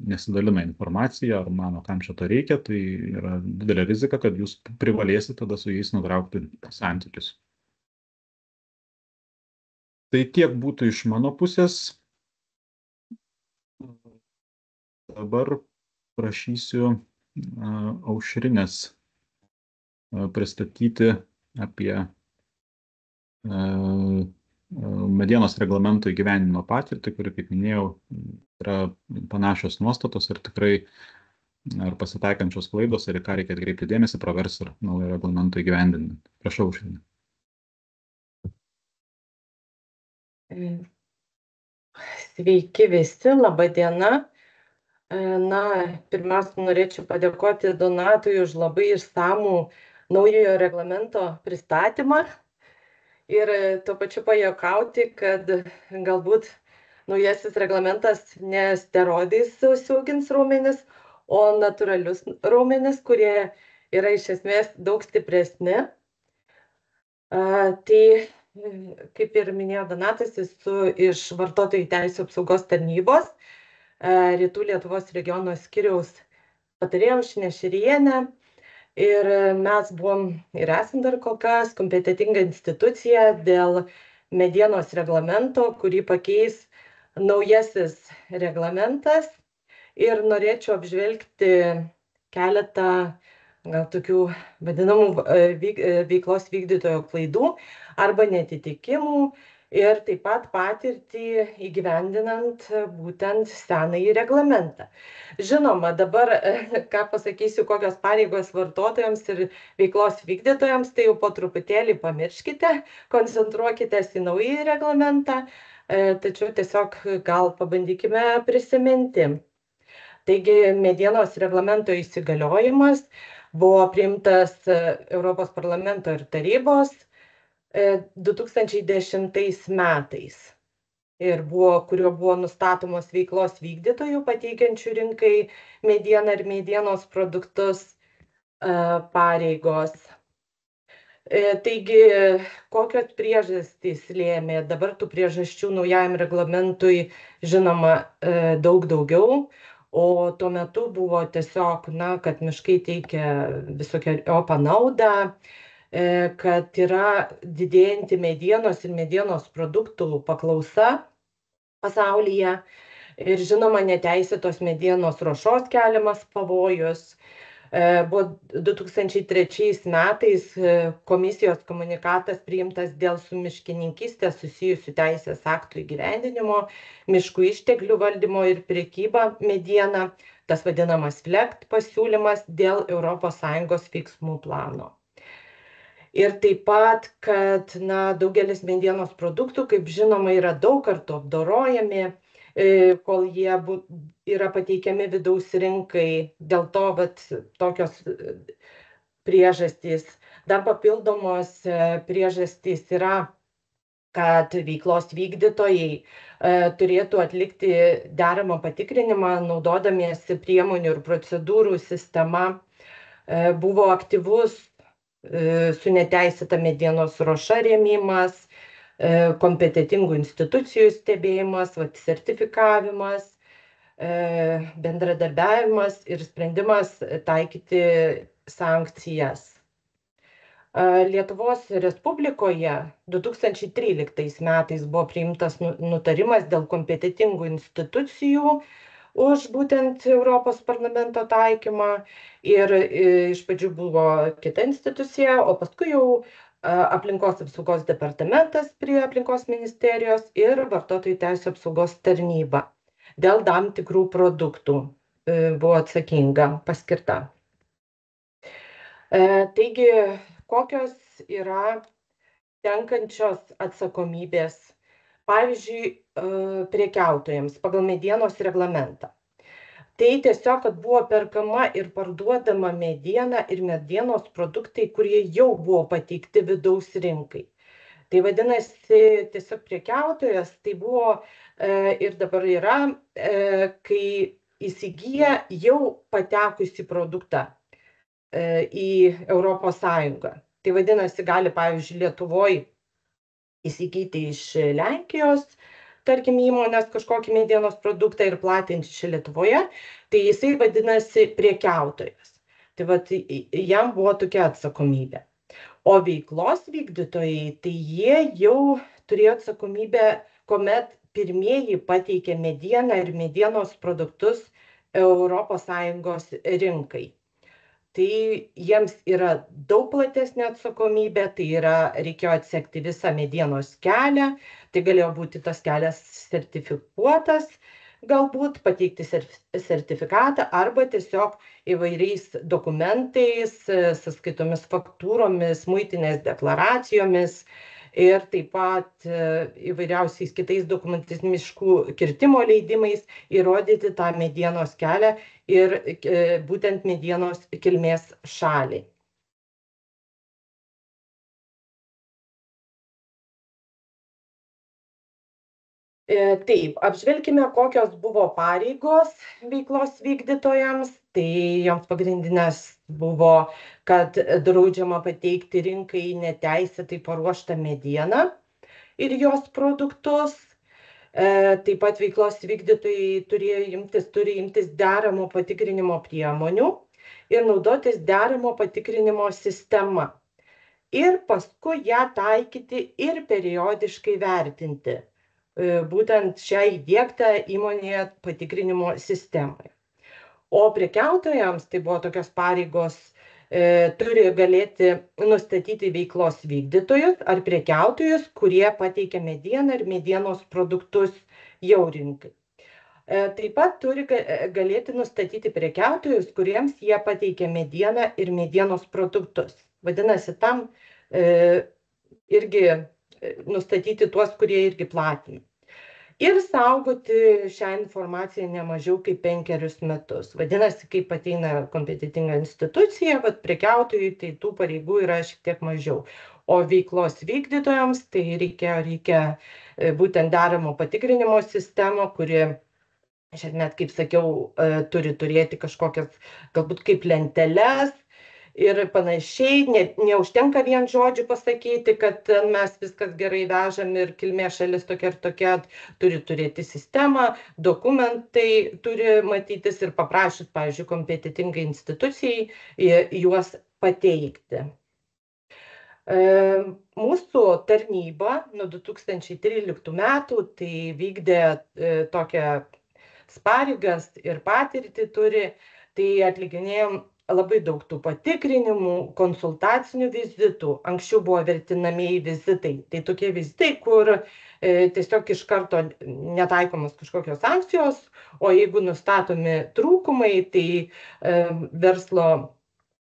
nesidalina informaciją ar mano, kam čia to reikia, tai yra didelė rizika, kad jūs privalėsite tada su jais nutraukti santykius. Tai tiek būtų iš mano pusės. Dabar prašysiu Aušrinės pristatyti apie medienos reglamento įgyvendinimo patirtį, kuri, kaip minėjau, yra panašios nuostatos ir tikrai ar pasitaikančios klaidos, ir į ką reikia atkreipti dėmesį, pravers ir naujo reglamento įgyvendinimą. Prašau, Aušrinė. Sveiki visi, laba diena. Pirmiausia, norėčiau padėkoti Donatui už labai išsamų naujojo reglamento pristatymą. ir tuo pačiu pajuokauti, kad galbūt naujasis reglamentas ne steroidais užsiaugins raumenis, o natūralius raumenis, kurie yra iš esmės daug stipresni. Tai, kaip ir minėjo Donatas, esu iš vartotojų teisų apsaugos tarnybos, Rytų Lietuvos regiono skyriaus patarėja Aušrinė Širienė. Ir mes buvom ir esam dar kol kas kompetentinga institucija dėl medienos reglamento, kurį pakeis naujasis reglamentas. Ir norėčiau apžvelgti keletą gal tokių vadinamų veiklos vykdytojo klaidų arba neatitikimų ir taip pat patirtį įgyvendinant būtent senąjį reglamentą. Žinoma, dabar, ką pasakysiu, kokios pareigos vartotojams ir veiklos vykdytojams, tai jau po truputėlį pamirškite, koncentruokitės į naująjį reglamentą, tačiau tiesiog gal pabandykime prisiminti. Taigi, medienos reglamento įsigaliojimas buvo priimtas Europos parlamento ir tarybos 2010 metais ir kuriuo buvo nustatomos veiklos vykdytojų pateikiančių rinkai medieną ir medienos produktus pareigos. Taigi, kokios priežastys lėmė? Dabar tų priežasčių naujajam reglamentui žinoma daug daugiau, o tuo metu buvo tiesiog, kad miškai teikia visokeriopą naudą, kad yra didėjanti medienos ir medienos produktų paklausa pasaulyje ir žinoma neteisėtos medienos ruošos keliamas pavojus. Buvo 2003 metais komisijos komunikatas priimtas dėl su miškininkystė susijusių teisės aktų įgyvendinimo, miškų išteklių valdymo ir prekyba mediena, tas vadinamas FLEGT pasiūlymas dėl ES veiksmų plano. Ir taip pat, kad daugelis medienos produktų, kaip žinoma, yra daug kartų apdorojami, kol jie yra pateikiami vidaus rinkai, dėl to tokios priežastys. Dar papildomos priežastys yra, kad veiklos vykdytojai turėtų atlikti deramą patikrinimą, naudodamiesi priemonių ir procedūrų sistema. Buvo aktyvus su neteisėta medienos ruoša rėmimas, kompetentingų institucijų stebėjimas, sertifikavimas, bendradarbiavimas ir sprendimas taikyti sankcijas. Lietuvos Respublikoje 2013 metais buvo priimtas nutarimas dėl kompetentingų institucijų už būtent Europos parlamento taikymą ir iš pradžių buvo kita institucija, o paskui jau aplinkos apsaugos departamentas prie aplinkos ministerijos ir vartotojų teisų apsaugos tarnyba dėl tam tikrų produktų buvo atsakinga paskirta. Taigi, kokios yra tenkančios atsakomybės, pavyzdžiui, prekiautojams pagal medienos reglamentą. Tai tiesiog, kad buvo perkama ir parduodama mediena ir medienos produktai, kurie jau buvo pateikti vidaus rinkai. Tai vadinasi, tiesiog prekiautojas tai buvo ir dabar yra, kai įsigyja jau patekusi produktą į Europos Sąjungą. Tai vadinasi, gali, pavyzdžiui, Lietuvoje įsigyti iš Lenkijos, tarkim, įmonės kažkokį medienos produktą ir platinti čia Lietuvoje, tai jisai vadinasi prekiautojas. Tai jam buvo tokia atsakomybė. O veiklos vykdytojai, tai jie jau turėjo atsakomybę, kuomet pirmieji pateikė medieną ir medienos produktus ES rinkai. Tai jiems yra daug platesnė atsakomybė, tai reikėjo atsekti visą medienos kelią, tai galėjo būti tas kelias sertifikuotas, galbūt pateikti sertifikatą arba tiesiog įvairiais dokumentais, sąskaitomis, faktūromis, muitinės deklaracijomis ir taip pat įvairiausiais kitais dokumentais, miškų kirtimo leidimais įrodyti tą medienos kelią ir būtent medienos kilmės šalį. Taip, apžvelkime, kokios buvo pareigos veiklos vykdytojams. Tai joms pagrindinės buvo, kad draudžiama pateikti rinkai neteisėtai paruoštą medieną ir jos produktus. Taip pat veiklos vykdytojai turi imtis deramo patikrinimo priemonių ir naudotis deramo patikrinimo sistema. Ir paskui ją taikyti ir periodiškai vertinti būtent šią įdiegtą įmonėje patikrinimo sistemai. O prekiautojams tai buvo tokios pareigos, turi galėti nustatyti veiklos vykdytojus ar prekiautojus, kurie pateikia medieną ir medienos produktus jau rinkai. Taip pat turi galėti nustatyti prekiautojus, kuriems jie pateikia medieną ir medienos produktus. Vadinasi, tam irgi nustatyti tuos, kurie irgi platina. Ir saugoti šią informaciją ne mažiau kaip 5 metus. Vadinasi, kaip ateina kompetentinga institucija, bet prekiautojui tai tų pareigų yra šiek tiek mažiau. O veiklos vykdytojams tai reikia būtent deramo patikrinimo sistemą, kuri, net kaip sakiau, turi turėti kažkokias galbūt kaip lenteles ir panašiai. Neužtenka vien žodžių pasakyti, kad mes viskas gerai vežam ir kilmės šalis tokia ir tokia, turi turėti sistemą, dokumentai turi matytis ir paprašyti, pavyzdžiui, kompetentingai institucijai juos pateikti. Mūsų tarnyba nuo 2013 metų tai vykdė tokias pareigas ir patirtį turi, tai atlikinėjom labai daug tų patikrinimų, konsultacinių vizitų. Anksčiau buvo vertinamieji vizitai. Tai tokie vizitai, kur tiesiog iš karto netaikomos kažkokios sankcijos, o jeigu nustatomi trūkumai, tai verslo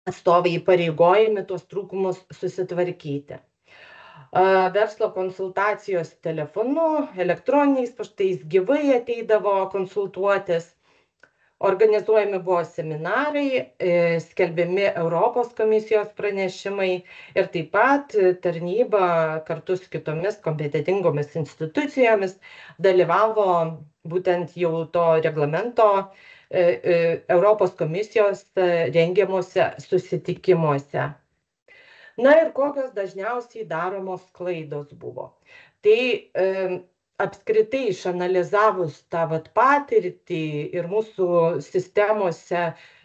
atstovai įpareigojami tuos trūkumus susitvarkyti. Verslo konsultacijos telefonu, elektroniniais paštais gyvai ateidavo konsultuotis. Organizuojami buvo seminarai, skelbiami Europos komisijos pranešimai ir taip pat tarnyba kartu su kitomis kompetentingomis institucijomis dalyvavo būtent jau to reglamento Europos komisijos rengiamuose susitikimuose. Na ir kokios dažniausiai daromos klaidos buvo. Tai apskritai išanalizavus tą patirtį ir mūsų sistemose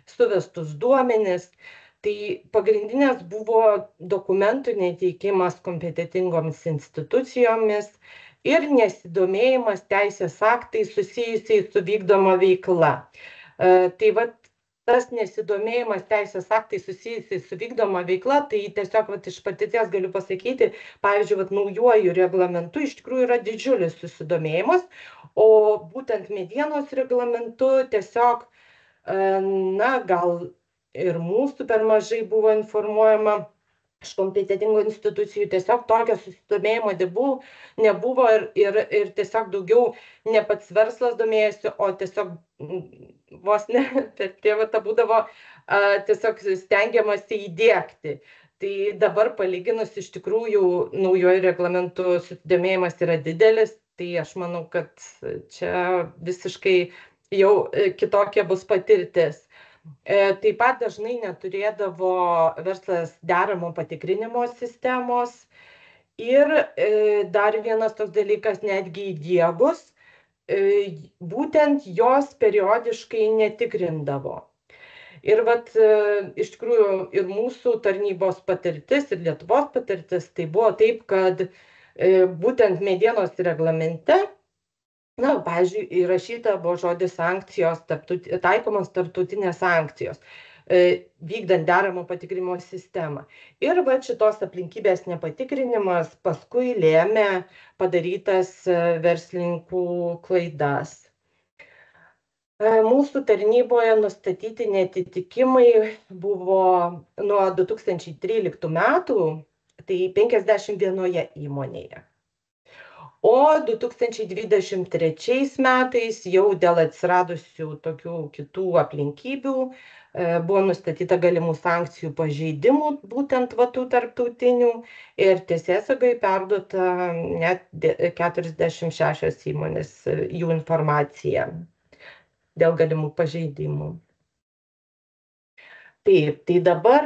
suvestus duomenis, tai pagrindinės buvo dokumentų neteikimas kompetentingoms institucijomis ir nesidomėjimas teisės aktais susijusiais su vykdoma veikla. Tai tas nesidomėjimas teisės aktais susijusiais su vykdoma veikla, tai tiesiog iš patirties galiu pasakyti, pavyzdžiui, naujuoju reglamentu iš tikrųjų yra didžiulis susidomėjimas, o būtent medienos reglamentu tiesiog, gal ir mūsų per mažai buvo informuojama iš kompetentingų institucijų, tiesiog tokio susidomėjimo nebuvo ir tiesiog daugiau ne pats verslas domėjosi, o tiesiog vos ne per prievartą būdavo tiesiog stengiamasi įdiegti. Tai dabar palyginus iš tikrųjų naujoju reglamentu susidomėjimas yra didelis, tai aš manau, kad čia visiškai jau kitokia bus patirtis. Taip pat dažnai neturėdavo verslas deramo patikrinimo sistemos ir dar vienas toks dalykas, netgi įdiegus, būtent jos periodiškai netikrindavo. Ir iš tikrųjų ir mūsų tarnybos patirtis, ir Lietuvos patirtis, tai buvo taip, kad būtent medienos reglamente, pavyzdžiui, įrašyta buvo žodis sankcijos, taikomos tarptautinės sankcijos, vykdant deramo patikrinimo sistemą. Ir šitos aplinkybės nepatikrinimas paskui lėmė padarytas verslininkų klaidas. Mūsų tarnyboje nustatyti neatitikimai buvo nuo 2013 metų, tai 51 įmonėje. O 2023 metais jau dėl atsiradusių tokių kitų aplinkybių buvo nustatyta galimų sankcijų pažeidimų, būtent va tų tarptautinių, ir teisėsaugai perduota net 46 įmonės jų informacija dėl galimų pažeidimų. Taip, tai dabar,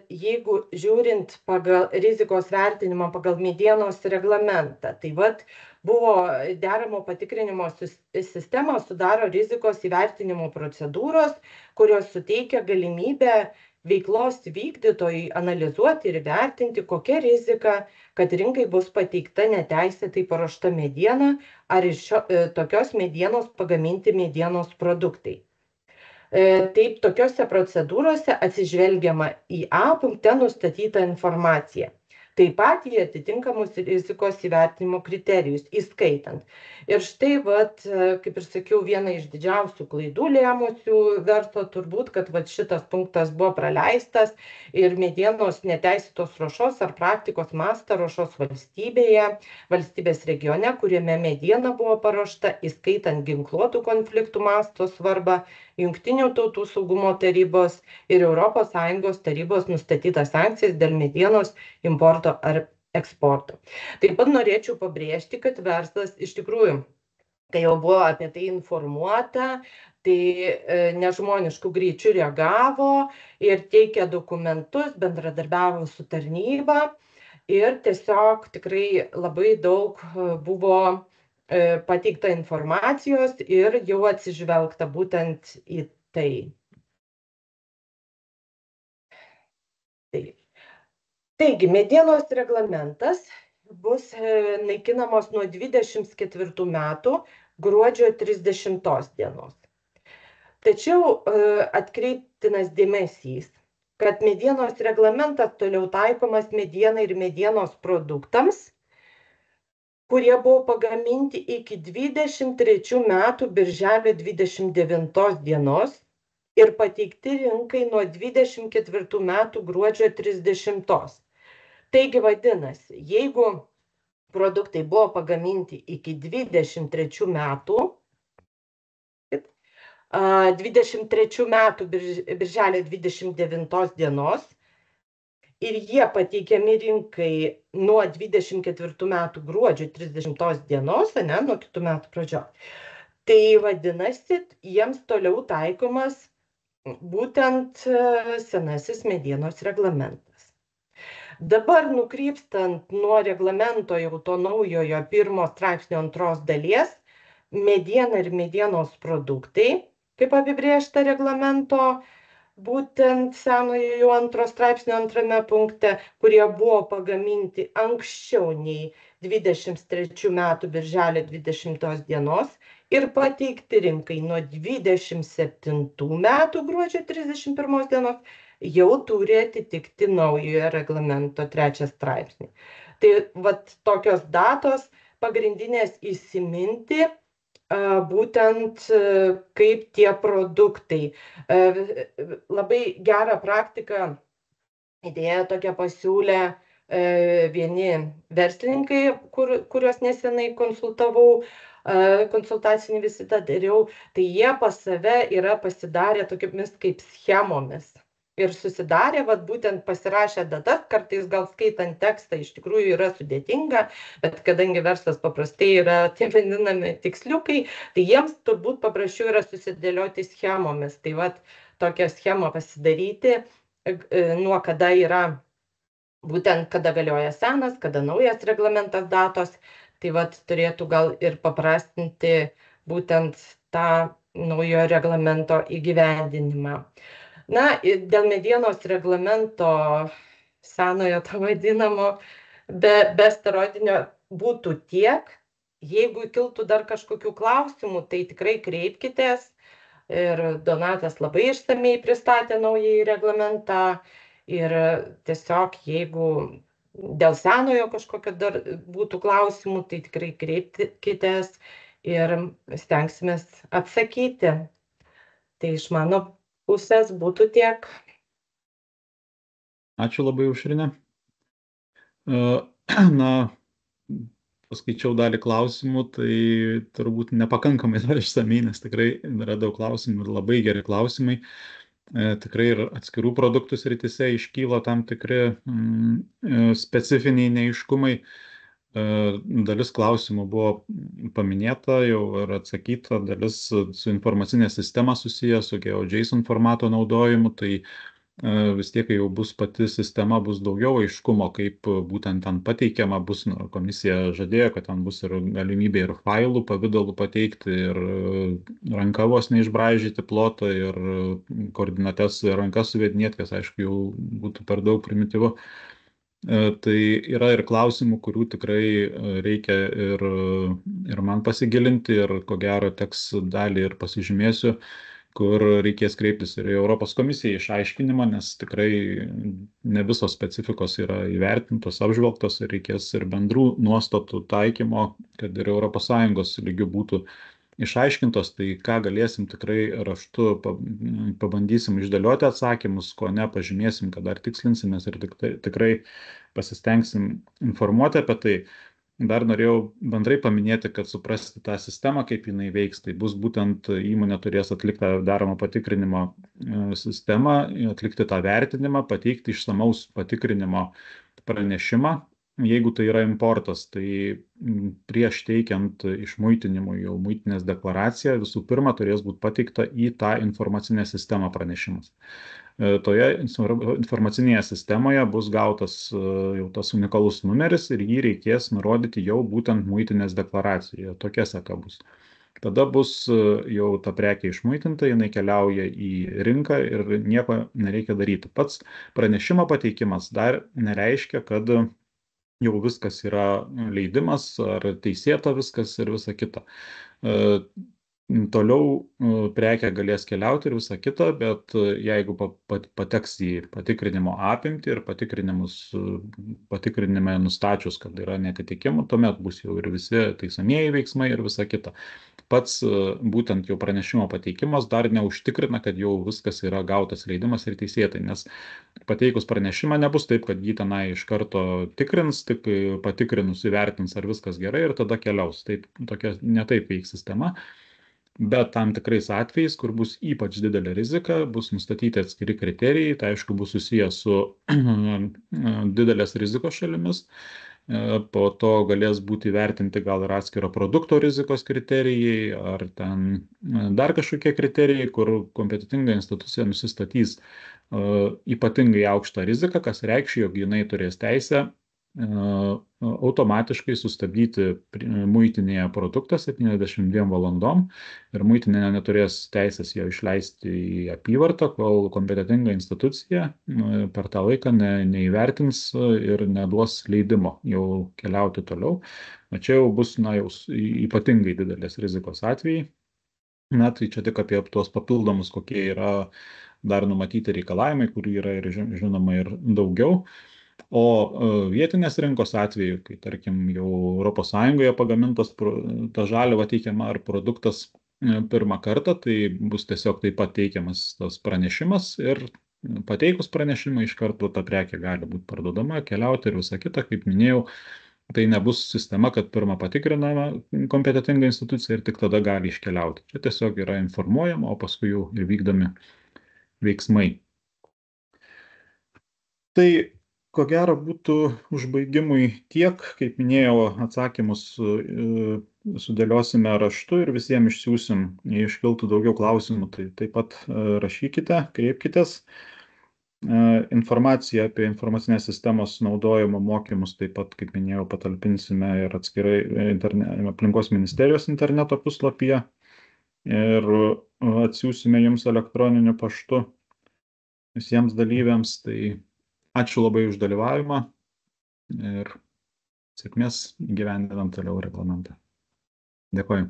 jeigu žiūrint pagal rizikos vertinimą pagal medienos reglamentą, tai vat buvo deramo patikrinimo sistemą sudaro rizikos įvertinimo procedūros, kurios suteikia galimybę veiklos vykdytojai analizuoti ir vertinti, kokia rizika, kad rinkai bus pateikta neteisėtai paruošta mediena ar iš tokios medienos pagaminti medienos produktai. Taip, tokiose procedūrose atsižvelgiama į A punkte nustatytą informaciją. Taip pat į atitinkamus rizikos įvertinimo kriterijus, įskaitant. Ir štai, vat, kaip ir sakiau, viena iš didžiausių klaidų lėmusių verslo turbūt, kad vat, šitas punktas buvo praleistas ir medienos neteisėtos ruošos ar praktikos mastą ruošos valstybės regione, kuriame mediena buvo paruošta, įskaitant ginkluotų konfliktų masto svarbą, Jungtinių tautų saugumo tarybos ir ES tarybos nustatytas sankcijas dėl medienos importo ar eksporto. Taip pat norėčiau pabrėžti, kad verslas iš tikrųjų, kai jau buvo apie tai informuota, tai nežmoniškų greičių reagavo ir teikė dokumentus, bendradarbiavo su tarnyba ir tiesiog tikrai labai daug buvo pateikta informacijos ir jau atsižvelgta būtent į tai. Taigi, medienos reglamentas bus naikinamos nuo 24 metų gruodžio 30 dienos. Tačiau atkreiptinas dėmesys, kad medienos reglamentas toliau taikomas medienai ir medienos produktams, kurie buvo pagaminti iki 23 metų birželio 29 dienos ir pateikti rinkai nuo 24 metų gruodžio 30. Taigi vadinasi, jeigu produktai buvo pagaminti iki 23 metų, 23 metų birželio 29 dienos, ir jie pateikiami rinkai nuo 24 metų gruodžio 30 dienos, nuo kitų metų pradžios. Tai vadinasi, jiems toliau taikomas būtent senasis medienos reglamentas. Dabar nukrypstant nuo reglamento jau to naujojo 1 straipsnio 2 dalies, mediena ir medienos produktai, kaip apibrėžta reglamento, būtent senojo jau 2 straipsnio 2 punkte, kurie buvo pagaminti anksčiau nei 23 metų birželio 20 dienos ir pateikti rinkai nuo 27 metų gruodžio 31 dienos, jau turi atitikti naujojo reglamento 3 straipsnį. Tai vat tokios datos pagrindinės įsiminti, būtent kaip tie produktai. Labai gerą praktiką idėją tokią pasiūlė vieni verslininkai, kuriuos nesenai konsultavau, konsultacinį vizitą dariau, tai jie pas save yra pasidarę tokiamis kaip schemomis. Ir susidarė, vat būtent pasirašę datas, kartais gal skaitant tekstą iš tikrųjų yra sudėtinga, bet kadangi verslas paprastai yra tie vadinami tiksliukai, tai jiems turbūt paprasčiau yra susidėlioti schemomis. Tai vat tokią schemą pasidaryti, nuo kada yra, būtent kada galioja senas, kada naujas reglamentas datos, tai vat turėtų gal ir paprastinti būtent tą naujo reglamento įgyvendinimą. Na, dėl medienos reglamento senojo to vadinamo be steroidinio būtų tiek. Jeigu kiltų dar kažkokių klausimų, tai tikrai kreipkitės. Ir Donatas labai išsamei pristatė naująjį reglamentą. Ir tiesiog, jeigu dėl senojo kažkokio dar būtų klausimų, tai tikrai kreipkitės ir stengsimės atsakyti. Tai iš mano pusės būtų tiek. Ačiū labai, Aušrine. Na, paskaičiau dalį klausimų, tai turbūt nepakankamai dar išsamei, nes tikrai yra daug klausimų ir labai geri klausimai. Tikrai ir atskirų produktų srityse iškyla tam tikri specifiniai neiškumai. Dalis klausimų buvo paminėta jau ir atsakyta, dalis su informacinė sistema susijęs, su GeoJSON formato naudojimu, tai vis tiek, kai jau bus pati sistema, bus daugiau aiškumo, kaip būtent ten pateikiama bus. Komisija žadėjo, kad ten bus ir galimybė ir failų pavidalų pateikti, ir ranka vos neišbraižyti plotą, ir koordinates rankas suvedinėti, kas aišku jau būtų per daug primityvu. Tai yra ir klausimų, kurių tikrai reikia ir man pasigilinti, ir ko gero teks dalį ir pasižymėsiu, kur reikės kreiptis ir į Europos komisiją išaiškinimą, nes tikrai ne visos specifikos yra įvertintos, apžvelgtos, ir reikės ir bendrų nuostatų taikymo, kad ir ES lygių būtų išaiškintos. Tai ką galėsim, tikrai raštu pabandysim išdėlioti atsakymus, ko ne, pažymėsim, kad dar tikslinsimės ir tikrai pasistengsim informuoti apie tai. Dar norėjau bendrai paminėti, kad suprasti tą sistemą, kaip jinai veiks. Tai bus būtent įmonė turės atlikti daromą patikrinimo sistemą, atlikti tą vertinimą, pateikti išsamaus patikrinimo pranešimą. Jeigu tai yra importas, tai prieš teikiant išmuitinimui jau muitinės deklaraciją, visų pirma turės būti pateikta į tą informacinę sistemą pranešimas. Toje informacinėje sistemoje bus gautas jau tas unikalus numeris ir jį reikės nurodyti jau būtent muitinės deklaracijoje. Tokia seka bus. Tada bus jau ta prekė išmuitinta, jinai keliauja į rinką ir nieko nereikia daryti. Pats pranešimo pateikimas dar nereiškia, kad jau viskas yra leidimas ar teisėta viskas ir visa kita. Toliau prekė galės keliauti ir visa kita, bet jeigu pateks į patikrinimo apimtį ir patikrinime nustačius, kad yra netitikimų, tuomet bus jau ir visi taisamieji veiksmai ir visa kita. Pats būtent jau pranešimo pateikimas dar neužtikrina, kad jau viskas yra gautas leidimas ir teisėtai, nes pateikus pranešimą nebus taip, kad jį tenai iš karto tikrins, tik patikrinus įvertins, ar viskas gerai ir tada keliaus. Ne taip veiks sistema. Bet tam tikrais atvejais, kur bus ypač didelė rizika, bus nustatyti atskiri kriterijai, tai aišku bus susijęs su didelės rizikos šalimis. Po to galės būti įvertinti gal ir atskiro produkto rizikos kriterijai, ar ten dar kažkokie kriterijai, kur kompetitinga institucija nusistatys ypatingai aukštą riziką, kas reikš, jog jinai turės teisę automatiškai sustabdyti muitinėje produktą 72 valandom ir muitinė neturės teisės jo išleisti į apyvartą, kol kompetitinga institucija per tą laiką neįvertins ir neduos leidimo jau keliauti toliau. Čia jau bus jau ypatingai didelės rizikos atvejai. Tai čia tik apie tuos papildomus, kokie yra dar numatyti reikalavimai, kurių yra ir žinoma ir daugiau. O vietinės rinkos atveju, kai tarkim jau ES pagamintas ta žaliava teikiama ar produktas pirmą kartą, tai bus tiesiog taip pat teikiamas tas pranešimas ir pateikus pranešimą iš karto ta prekė gali būti parduodama, keliauti ir visa kita, kaip minėjau. Tai nebus sistema, kad pirmą patikrinama kompetitinga institucija ir tik tada gali iškeliauti. Čia tiesiog yra informuojama, o paskui jau ir vykdomi veiksmai. Tai ko gero būtų užbaigimui tiek, kaip minėjau, atsakymus sudėliosime raštu ir visiems išsiųsim, jei iškiltų daugiau klausimų, tai taip pat rašykite, kreipkitės. Informaciją apie informacinės sistemos naudojimo mokymus taip pat, kaip minėjau, patalpinsime ir atskirai aplinkos ministerijos interneto puslapyje ir atsiųsime jums elektroniniu paštu visiems dalyviams. Tai ačiū labai už dalyvavimą ir sėkmės įgyvendinant toliau reglamentą. Dėkoju.